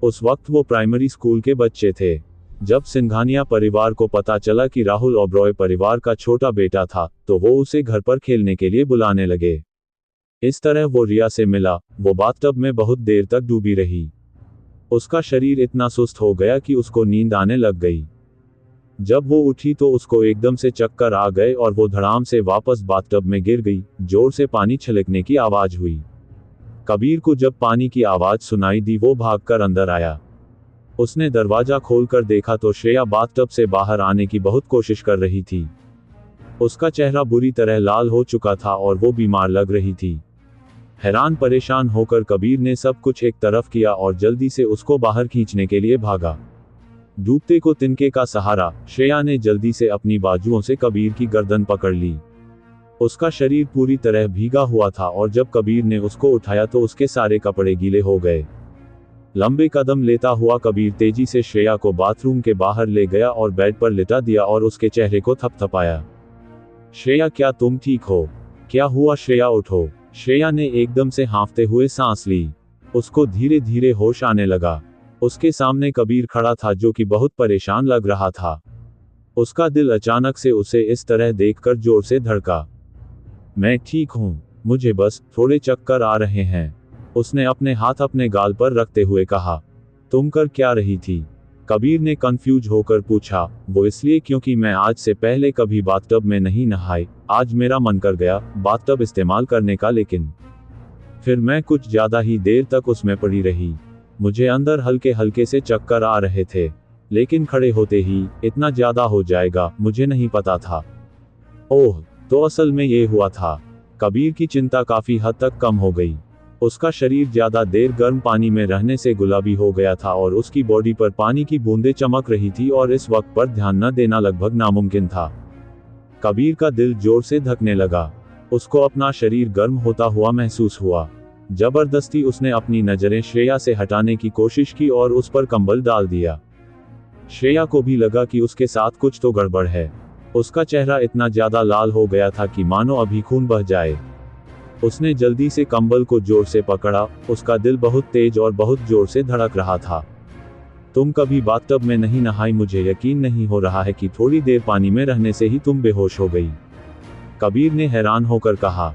उस वक्त वो प्राइमरी स्कूल के बच्चे थे। जब सिंघानिया परिवार को पता चला कि राहुल ओबरॉय परिवार का छोटा बेटा था, तो वो उसे घर पर खेलने के लिए बुलाने लगे। इस तरह वो रिया से मिला। वो बाथटब में बहुत देर तक डूबी रही। उसका शरीर इतना सुस्त हो गया कि उसको नींद आने लग गई। जब वो उठी तो उसको एकदम से चक्कर आ गए और वो धड़ाम से वापस बाथटब में गिर गई। जोर से पानी छलकने की आवाज हुई। कबीर को जब पानी की आवाज सुनाई दी वो भागकर अंदर आया। उसने दरवाजा खोलकर देखा तो श्रेया बाथटब से बाहर आने की बहुत कोशिश कर रही थी। उसका चेहरा बुरी तरह लाल हो चुका था और वो बीमार लग रही थी। हैरान परेशान होकर कबीर ने सब कुछ एक तरफ किया और जल्दी से उसको बाहर खींचने के लिए भागा। डूबते को तिनके का सहारा, श्रेया ने जल्दी से अपनी बाजुओं से कबीर की गर्दन पकड़ ली। उसका शरीर पूरी तरह भीगा हुआ था और जब कबीर ने उसको उठाया तो उसके सारे कपड़े गीले हो गए। लंबे कदम लेता हुआ कबीर तेजी से श्रेया को बाथरूम के बाहर ले गया और बेड पर लिटा दिया और उसके चेहरे को थपथपाया। श्रेया, क्या तुम ठीक हो? क्या हुआ श्रेया, उठो। श्रेया ने एकदम से हाँफते हुए सांस ली। उसको धीरे धीरे होश आने लगा। उसके सामने कबीर खड़ा था जो कि बहुत परेशान लग रहा था। उसका दिल अचानक से उसे इस तरह देखकर जोर से धड़का। मैं ठीक हूँ, मुझे बस थोड़े चक्कर आ रहे हैं, उसने अपने हाथ अपने गाल पर रखते हुए कहा। तुम कर क्या रही थी? कबीर ने कंफ्यूज होकर पूछा। वो इसलिए क्योंकि मैं आज से पहले कभी बाथटब में नहीं नहाई। आज मेरा मन कर गया बाथटब इस्तेमाल करने का, लेकिन फिर मैं कुछ ज्यादा ही देर तक उसमें पड़ी रही। मुझे अंदर हल्के हल्के से चक्कर आ रहे थे, लेकिन खड़े होते ही इतना ज्यादा हो जाएगा मुझे नहीं पता था। ओह, तो असल में ये हुआ था। कबीर की चिंता काफी हद तक कम हो गई। उसका शरीर ज्यादा देर गर्म पानी में रहने से गुलाबी हो गया था और उसकी बॉडी पर पानी की बूंदें चमक रही थी और इस वक्त पर ध्यान न देना लगभग नामुमकिन था। कबीर का दिल जोर से धड़कने लगा। उसको अपना शरीर गर्म होता हुआ महसूस हुआ। जबरदस्ती उसने अपनी नजरें श्रेया से हटाने की कोशिश की और उस पर कंबल डाल दिया। श्रेया को भी लगा कि उसके साथ कुछ तो गड़बड़ है। उसका चेहरा इतना ज्यादा लाल हो गया था कि मानो अभी खून बह जाए। उसने जल्दी से कंबल को जोर से पकड़ा। उसका दिल बहुत तेज और बहुत जोर से धड़क रहा था। तुम कभी बाथटब में नहीं नहाई? मुझे यकीन नहीं हो रहा है कि थोड़ी देर पानी में रहने से ही तुम बेहोश हो गई, कबीर ने हैरान होकर कहा।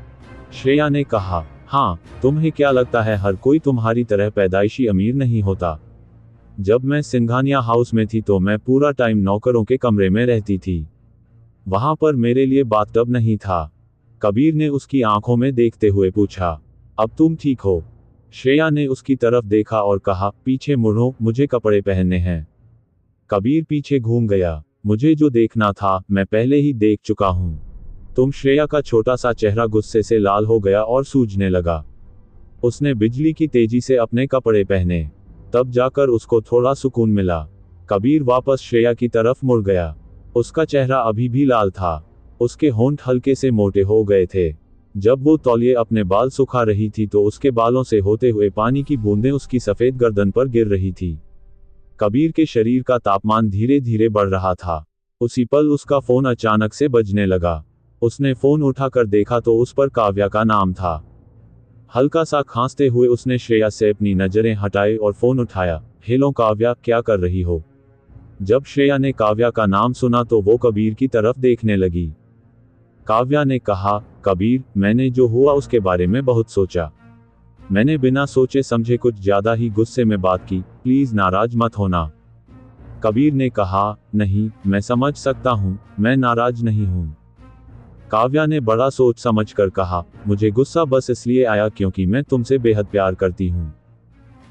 श्रेया ने कहा, हाँ, तुम्हें क्या लगता है हर कोई तुम्हारी तरह पैदाइशी अमीर नहीं होता? जब मैं सिंघानिया हाउस में थी तो मैं पूरा टाइम नौकरों के कमरे में रहती थी। वहां पर मेरे लिए बाथटब नहीं था। कबीर ने उसकी आंखों में देखते हुए पूछा। अब तुम ठीक हो? श्रेया ने उसकी तरफ देखा और कहा, पीछे मुड़ो, मुझे कपड़े पहनने हैं। कबीर पीछे घूम गया। मुझे जो देखना था मैं पहले ही देख चुका हूं। तुम। श्रेया का छोटा सा चेहरा गुस्से से लाल हो गया और सूजने लगा। उसने बिजली की तेजी से अपने कपड़े पहने। तब जाकर उसको थोड़ा सुकून मिला। कबीर वापस श्रेया की तरफ मुड़ गया। उसका चेहरा अभी भी लाल था। उसके होंठ हल्के से मोटे हो गए थे। जब वो तौलिए अपने बाल सुखा रही थी तो उसके बालों से होते हुए पानी की बूंदें उसकी सफेद गर्दन पर गिर रही थी। कबीर के शरीर का तापमान धीरे धीरे बढ़ रहा था। उसी पल उसका फोन अचानक से बजने लगा। उसने फोन उठाकर देखा तो उस पर काव्या का नाम था। हल्का सा खांसते हुए उसने श्रेया से अपनी नजरें हटाई और फोन उठाया। हेलो काव्या, क्या कर रही हो? जब श्रेया ने काव्या का नाम सुना तो वो कबीर की तरफ देखने लगी। काव्या ने कहा, कबीर, मैंने जो हुआ उसके बारे में बहुत सोचा। मैंने बिना सोचे समझे कुछ ज्यादा ही गुस्से में बात की, प्लीज नाराज मत होना। कबीर ने कहा, नहीं, मैं समझ सकता हूँ, मैं नाराज नहीं हूँ। काव्या ने बड़ा सोच समझ कर कहा, मुझे गुस्सा बस इसलिए आया क्योंकि मैं तुमसे बेहद प्यार करती हूँ।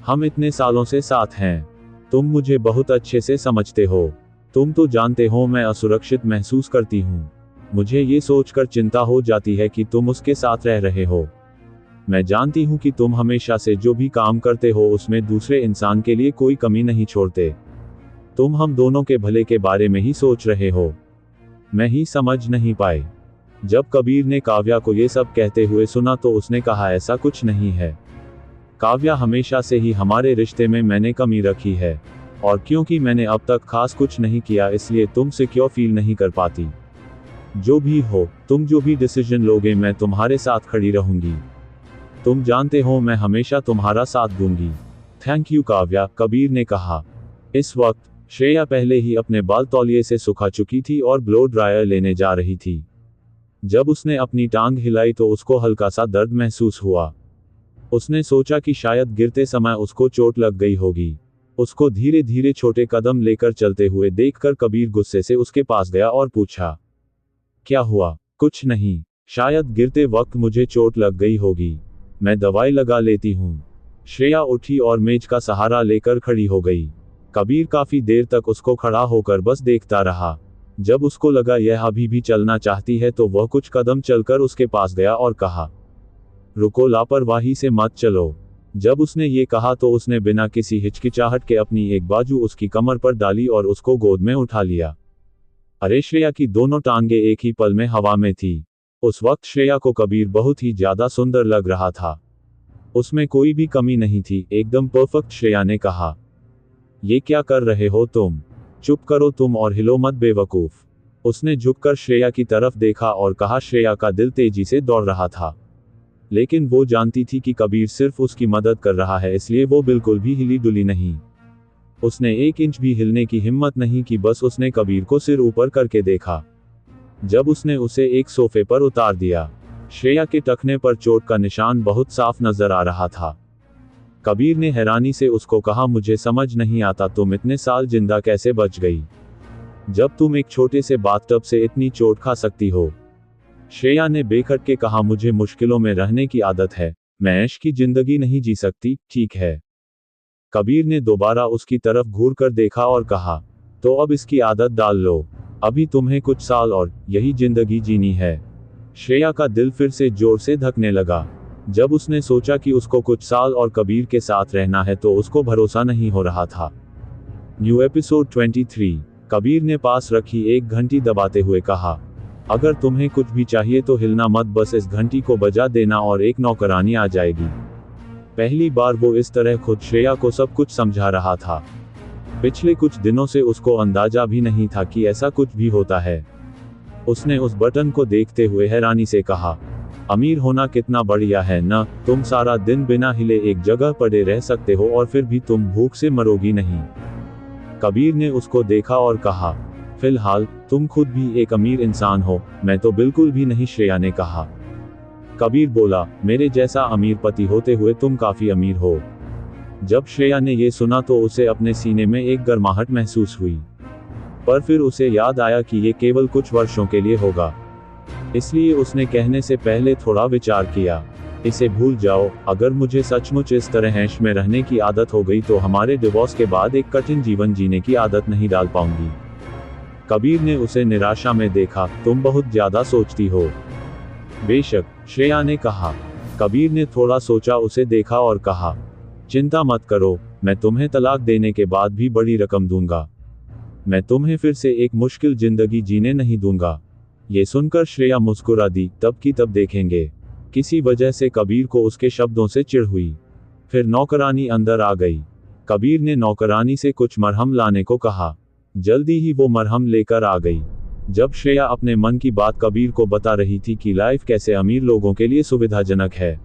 हम इतने सालों से साथ हैं। तुम मुझे बहुत अच्छे से समझते हो। तुम तो जानते हो मैं असुरक्षित महसूस करती हूँ। मुझे ये सोचकर चिंता हो जाती है कि तुम उसके साथ रह रहे हो। मैं जानती हूँ कि तुम हमेशा से जो भी काम करते हो उसमें दूसरे इंसान के लिए कोई कमी नहीं छोड़ते। तुम हम दोनों के भले के बारे में ही सोच रहे हो। मैं ही समझ नहीं पाई। जब कबीर ने काव्या को ये सब कहते हुए सुना तो उसने कहा, ऐसा कुछ नहीं है। काव्या, हमेशा से ही हमारे रिश्ते में मैंने कमी रखी है, और क्योंकि मैंने अब तक खास कुछ नहीं किया इसलिए तुम सिक्योर फील नहीं कर पाती। जो भी हो, तुम जो भी डिसीजन लोगे मैं तुम्हारे साथ खड़ी रहूंगी। तुम जानते हो मैं हमेशा तुम्हारा साथ दूंगी। थैंक यू काव्या, कबीर ने कहा। इस वक्त श्रेया पहले ही अपने बाल तौलिए से सुखा चुकी थी और ब्लो ड्रायर लेने जा रही थी। जब उसने अपनी टांग हिलाई तो उसको हल्का सा दर्द महसूस हुआ। उसने सोचा कि शायद गिरते समय उसको चोट लग गई होगी। उसको धीरे धीरे छोटे कदम लेकर चलते हुए देखकर कबीर गुस्से से उसके पास गया और पूछा, क्या हुआ? कुछ नहीं, शायद गिरते वक्त मुझे चोट लग गई होगी, मैं दवाई लगा लेती हूँ। श्रेया उठी और मेज का सहारा लेकर खड़ी हो गई। कबीर काफी देर तक उसको खड़ा होकर बस देखता रहा। जब उसको लगा यह अभी भी चलना चाहती है तो वह कुछ कदम चलकर उसके पास गया और कहा, रुको, लापरवाही से मत चलो। जब उसने ये कहा तो उसने बिना किसी हिचकिचाहट के अपनी एक बाजू उसकी कमर पर डाली और उसको गोद में उठा लिया। अरे, श्रेया की दोनों टांगे एक ही पल में हवा में थी। उस वक्त श्रेया को कबीर बहुत ही ज्यादा सुंदर लग रहा था। उसमें कोई भी कमी नहीं थी, एकदम परफेक्ट। श्रेया ने कहा, ये क्या कर रहे हो तुम? चुप करो तुम और हिलो मत बेवकूफ। उसने झुककर श्रेया की तरफ देखा और कहा। श्रेया का दिल तेजी से दौड़ रहा था, लेकिन वो जानती थी कि कबीर सिर्फ उसकी मदद कर रहा है, इसलिए वो बिल्कुल भी हिली डुली नहीं। उसने 1 इंच भी हिलने की हिम्मत नहीं की, बस उसने कबीर को सिर ऊपर करके देखा। जब उसने उसे एक सोफे पर उतार दिया, श्रेया के टखने पर चोट का निशान बहुत साफ नजर आ रहा था। कबीर ने हैरानी से उसको कहा, मुझे समझ नहीं आता तुम इतने साल जिंदा कैसे बच गई, जब तुम एक छोटे से बाथटब से इतनी चोट खा सकती हो। श्रेया ने बेखट के कहा, मुझे मुश्किलों में रहने की आदत है, मैं ऐश की जिंदगी नहीं जी सकती, ठीक है। कबीर ने दोबारा उसकी तरफ घूर कर देखा और कहा, तो अब इसकी आदत डाल लो, अभी तुम्हें कुछ साल और यही जिंदगी जीनी है। श्रेया का दिल फिर से जोर से धकने लगा। जब उसने सोचा कि उसको कुछ साल और कबीर के साथ रहना है तो उसको भरोसा नहीं हो रहा था। New episode 23। कबीर ने पास रखी एक घंटी दबाते हुए कहा, अगर तुम्हें कुछ भी चाहिए तो हिलना मत, बस इस घंटी को बजा देना और एक नौकरानी आ जाएगी। पहली बार वो इस तरह खुद श्रेया को सब कुछ समझा रहा था। पिछले कुछ दिनों से उसको अंदाजा भी नहीं था कि ऐसा कुछ भी होता है। उसने उस बटन को देखते हुए हैरानी से कहा, अमीर होना कितना बढ़िया है ना, तुम सारा दिन बिना हिले एक जगह पड़े रह सकते हो और फिर भी तुम भूख से मरोगी नहीं। कबीर ने उसको देखा और कहा, फिलहाल तुम खुद भी एक अमीर इंसान हो, मैं तो बिल्कुल भी नहीं। श्रेया ने कहा। कबीर बोला, मेरे जैसा अमीर पति होते हुए तुम काफी अमीर हो। जब श्रेया ने ये सुना तो उसे अपने सीने में एक गर्माहट महसूस हुई, पर फिर उसे याद आया कि ये केवल कुछ वर्षों के लिए होगा, इसलिए उसने कहने से पहले थोड़ा विचार किया। इसे भूल जाओ, अगर मुझे सचमुच इस तरह ऐश में रहने की आदत हो गई तो हमारे डिवोर्स के बाद एक कठिन जीवन जीने की आदत नहीं डाल पाऊंगी। कबीर ने उसे निराशा में देखा, तुम बहुत ज्यादा सोचती हो। बेशक, श्रेया ने कहा। कबीर ने थोड़ा सोचा, उसे देखा और कहा, चिंता मत करो, मैं तुम्हें तलाक देने के बाद भी बड़ी रकम दूंगा। मैं तुम्हें फिर से एक मुश्किल जिंदगी जीने नहीं दूंगा। ये सुनकर श्रेया मुस्कुरा दी। तब की तब देखेंगे। किसी वजह से कबीर को उसके शब्दों से चिढ़ हुई। फिर नौकरानी अंदर आ गई। कबीर ने नौकरानी से कुछ मरहम लाने को कहा। जल्दी ही वो मरहम लेकर आ गई। जब श्रेया अपने मन की बात कबीर को बता रही थी कि लाइफ कैसे अमीर लोगों के लिए सुविधाजनक है,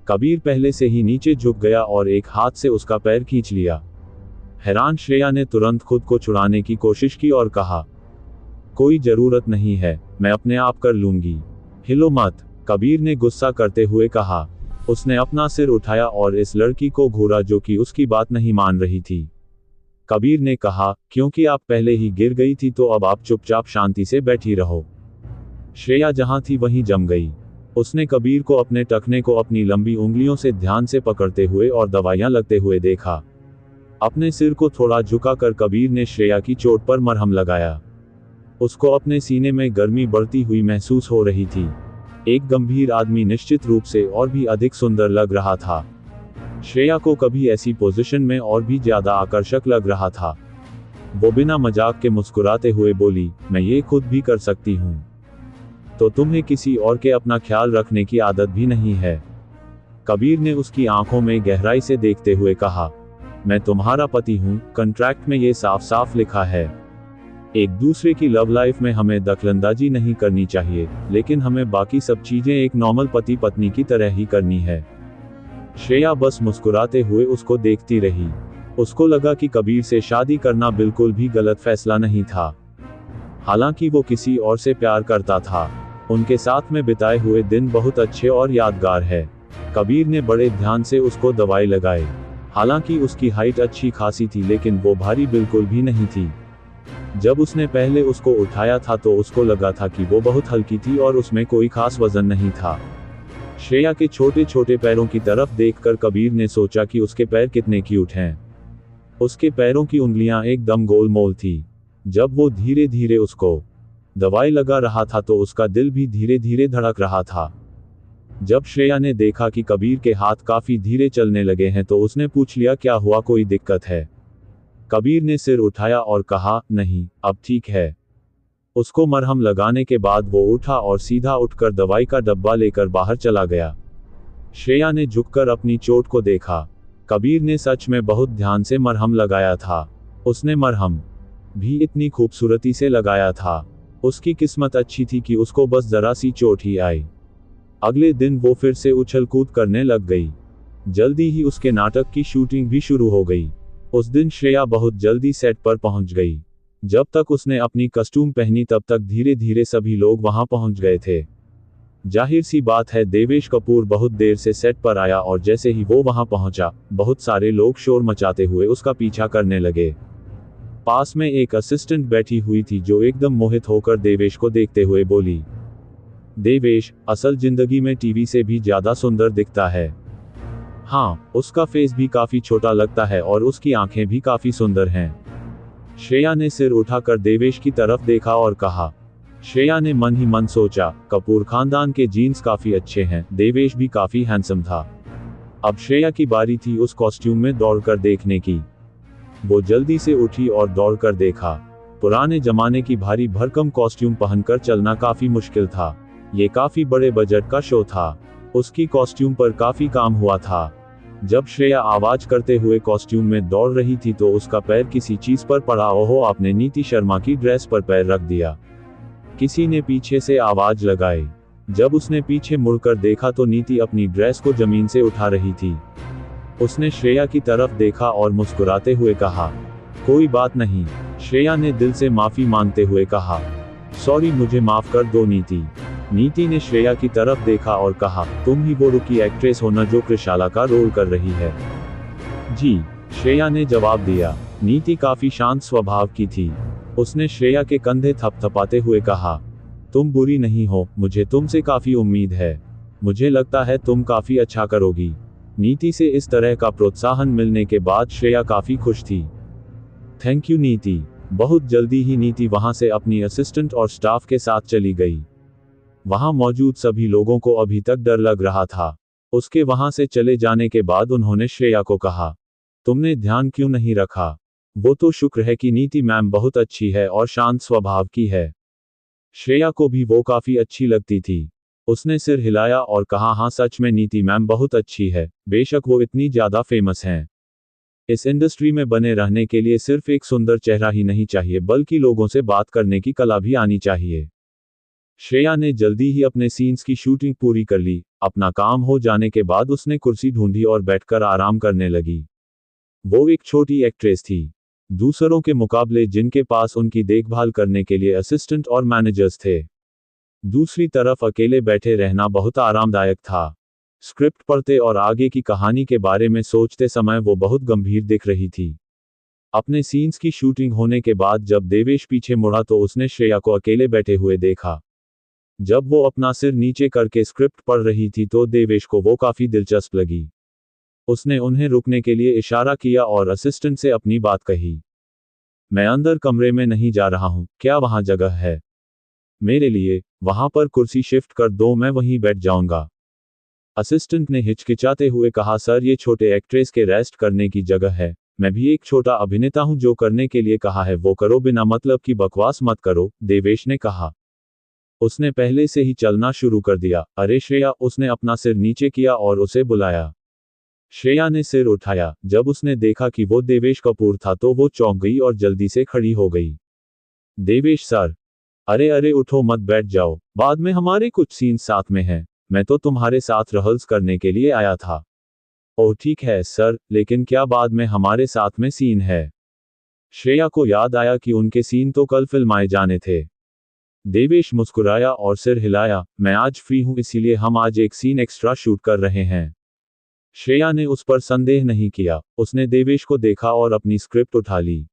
कबीर पहले से ही नीचे झुक गया और एक हाथ से उसका पैर खींच लिया। हैरान श्रेया ने तुरंत खुद को छुड़ाने की कोशिश की और कहा, कोई जरूरत नहीं है, मैं अपने आप कर लूंगी, हिलो मत। कबीर ने गुस्सा करते हुए कहा। उसने अपना सिर उठाया और इस लड़की को घूरा जो कि उसकी बात नहीं मान रही थी। कबीर ने कहा, क्योंकि आप पहले ही गिर गई थी तो अब आप चुपचाप शांति से बैठी रहो। श्रेया जहां थी वहीं जम गई। उसने कबीर को अपने टखने को अपनी लंबी उंगलियों से ध्यान से पकड़ते हुए और दवाइयां लगते हुए देखा। अपने सिर को थोड़ा झुकाकर कबीर ने श्रेया की चोट पर मरहम लगाया। उसको अपने सीने में गर्मी बढ़ती हुई महसूस हो रही थी। एक गंभीर आदमी निश्चित रूप से और भी अधिक सुंदर लग रहा था। श्रेया को कभी ऐसी पोजीशन में और भी ज्यादा आकर्षक लग रहा था। वो बिना मजाक के मुस्कुराते हुए बोली, मैं ये खुद भी कर सकती हूँ। तो तुम्हें किसी और के अपना ख्याल रखने की आदत भी नहीं है? कबीर ने उसकी आंखों में गहराई से देखते हुए कहा, मैं तुम्हारा पति हूँ, कॉन्ट्रैक्ट में ये साफ साफ लिखा है। एक दूसरे की लव लाइफ में हमें दखलंदाजी नहीं करनी चाहिए, लेकिन हमें बाकी सब चीजें एक नॉर्मल पति पत्नी की तरह ही करनी है। श्रेया बस मुस्कुराते हुए उसको देखती रही। उसको लगा कि कबीर से शादी करना बिल्कुल भी गलत फैसला नहीं था। हालांकि वो किसी और से प्यार करता था। उनके साथ में बिताए हुए दिन बहुत अच्छे और यादगार है। कबीर ने बड़े ध्यान से उसको दवाई लगाई। हालांकि उसकी हाइट अच्छी खासी थी, लेकिन वो भारी बिल्कुल भी नहीं थी। जब उसने पहले उसको उठाया था तो उसको लगा था कि वो बहुत हल्की थी और उसमें कोई खास वजन नहीं था। श्रेया के छोटे छोटे पैरों की तरफ देखकर कबीर ने सोचा कि उसके पैर कितने क्यूट हैं। उसके पैरों की उंगलियां एकदम गोलमोल थी। जब वो धीरे धीरे उसको दवाई लगा रहा था तो उसका दिल भी धीरे धीरे धड़क रहा था। जब श्रेया ने देखा कि कबीर के हाथ काफी धीरे चलने लगे हैं तो उसने पूछ लिया, क्या हुआ, कोई दिक्कत है? कबीर ने सिर उठाया और कहा, नहीं, अब ठीक है। उसको मरहम लगाने के बाद वो उठा और सीधा उठकर दवाई का डब्बा लेकर बाहर चला गया। श्रेया ने झुककर अपनी चोट को देखा। कबीर ने सच में बहुत ध्यान से मरहम लगाया था। उसने मरहम भी इतनी खूबसूरती से लगाया था। उसकी किस्मत अच्छी थी कि उसको बस जरा सी चोट ही आई। अगले दिन वो फिर से उछल कूद करने लग गई। जल्दी ही उसके नाटक की शूटिंग भी शुरू हो गई। उस दिन श्रेया बहुत जल्दी सेट पर पहुंच गई। जब तक उसने अपनी कस्ट्यूम पहनी तब तक धीरे धीरे सभी लोग वहां पहुंच गए थे। जाहिर सी बात है, देवेश कपूर बहुत देर से सेट पर आया और जैसे ही वो वहां पहुंचा, बहुत सारे लोग शोर मचाते हुए उसका पीछा करने लगे। पास में एक असिस्टेंट बैठी हुई थी जो एकदम मोहित होकर देवेश को देखते हुए बोली, देवेश असल जिंदगी में टीवी से भी ज्यादा सुंदर दिखता है। हाँ, उसका फेस भी काफी छोटा लगता है और उसकी आंखें भी काफी सुंदर हैं। श्रेया ने सिर उठाकर देवेश की तरफ देखा और कहा। श्रेया ने मन ही मन सोचा, कपूर खानदान के जीन्स काफी अच्छे हैं। देवेश भी काफी हैंडसम था। अब श्रेया की बारी थी उस कॉस्ट्यूम में दौड़कर देखने की। वो जल्दी से उठी और दौड़कर देखा। पुराने जमाने की भारी भरकम कॉस्ट्यूम पहनकर चलना काफी मुश्किल था। ये काफी बड़े बजट का शो था। उसकी कॉस्ट्यूम पर काफी काम हुआ था। जब श्रेया आवाज करते हुए कॉस्ट्यूम में दौड़ रही थी तो उसका पैर किसी चीज पर पड़ा। ओहो, आपने नीति शर्मा की ड्रेस पर पैर रख दिया। किसी ने पीछे से आवाज लगाई। जब उसने पीछे मुड़कर देखा तो नीति अपनी ड्रेस को जमीन से उठा रही थी। उसने श्रेया की तरफ देखा और मुस्कुराते हुए कहा, कोई बात नहीं। श्रेया ने दिल से माफी मांगते हुए कहा, सॉरी, मुझे माफ कर दो नीति। नीति ने श्रेया की तरफ देखा और कहा, तुम ही वो रुकी एक्ट्रेस हो ना जो कृषाला का रोल कर रही है? जी, श्रेया ने जवाब दिया। नीति काफी शांत स्वभाव की थी। उसने श्रेया के कंधे थपथपाते हुए कहा, तुम बुरी नहीं हो, मुझे तुमसे काफी उम्मीद है। मुझे लगता है तुम काफी अच्छा करोगी। नीति से इस तरह का प्रोत्साहन मिलने के बाद श्रेया काफी खुश थी। थैंक यू नीति। बहुत जल्दी ही नीति वहां से अपनी असिस्टेंट और स्टाफ के साथ चली गई। वहां मौजूद सभी लोगों को अभी तक डर लग रहा था। उसके वहां से चले जाने के बाद उन्होंने श्रेया को कहा, तुमने ध्यान क्यों नहीं रखा? वो तो शुक्र है कि नीति मैम बहुत अच्छी है और शांत स्वभाव की है। श्रेया को भी वो काफी अच्छी लगती थी। उसने सिर हिलाया और कहा, हाँ सच में नीति मैम बहुत अच्छी है, बेशक वो इतनी ज्यादा फेमस हैं। इस इंडस्ट्री में बने रहने के लिए सिर्फ एक सुंदर चेहरा ही नहीं चाहिए बल्कि लोगों से बात करने की कला भी आनी चाहिए। श्रेया ने जल्दी ही अपने सीन्स की शूटिंग पूरी कर ली। अपना काम हो जाने के बाद उसने कुर्सी ढूंढी और बैठकर आराम करने लगी। वो एक छोटी एक्ट्रेस थी, दूसरों के मुकाबले जिनके पास उनकी देखभाल करने के लिए असिस्टेंट और मैनेजर्स थे। दूसरी तरफ अकेले बैठे रहना बहुत आरामदायक था। स्क्रिप्ट पढ़ते और आगे की कहानी के बारे में सोचते समय वो बहुत गंभीर दिख रही थी। अपने सीन्स की शूटिंग होने के बाद जब देवेश पीछे मुड़ा तो उसने श्रेया को अकेले बैठे हुए देखा। जब वो अपना सिर नीचे करके स्क्रिप्ट पढ़ रही थी तो देवेश को वो काफी दिलचस्प लगी। उसने उन्हें रुकने के लिए इशारा किया और असिस्टेंट से अपनी बात कही। मैं अंदर कमरे में नहीं जा रहा हूँ, क्या वहाँ जगह है मेरे लिए? वहाँ पर कुर्सी शिफ्ट कर दो, मैं वहीं बैठ जाऊंगा। असिस्टेंट ने हिचकिचाते हुए कहा, सर ये छोटे एक्ट्रेस के रेस्ट करने की जगह है, मैं भी एक छोटा अभिनेता हूं, जो करने के लिए कहा है वो करो, बिना मतलब की बकवास मत करो, देवेश ने कहा। उसने पहले से ही चलना शुरू कर दिया। अरे श्रेया, उसने अपना सिर नीचे किया और उसे बुलाया। श्रेया ने सिर उठाया। जब उसने देखा कि वो देवेश कपूर था तो वो चौंक गई और जल्दी से खड़ी हो गई। देवेश सर। अरे अरे उठो मत, बैठ जाओ, बाद में हमारे कुछ सीन साथ में हैं, मैं तो तुम्हारे साथ रिहर्सल करने के लिए आया था। ओह ठीक है सर, लेकिन क्या बाद में हमारे साथ में सीन है? श्रेया को याद आया कि उनके सीन तो कल फिल्माए जाने थे। देवेश मुस्कुराया और सिर हिलाया, मैं आज फ्री हूं, इसीलिए हम आज एक सीन एक्स्ट्रा शूट कर रहे हैं। श्रेया ने उस पर संदेह नहीं किया। उसने देवेश को देखा और अपनी स्क्रिप्ट उठा ली।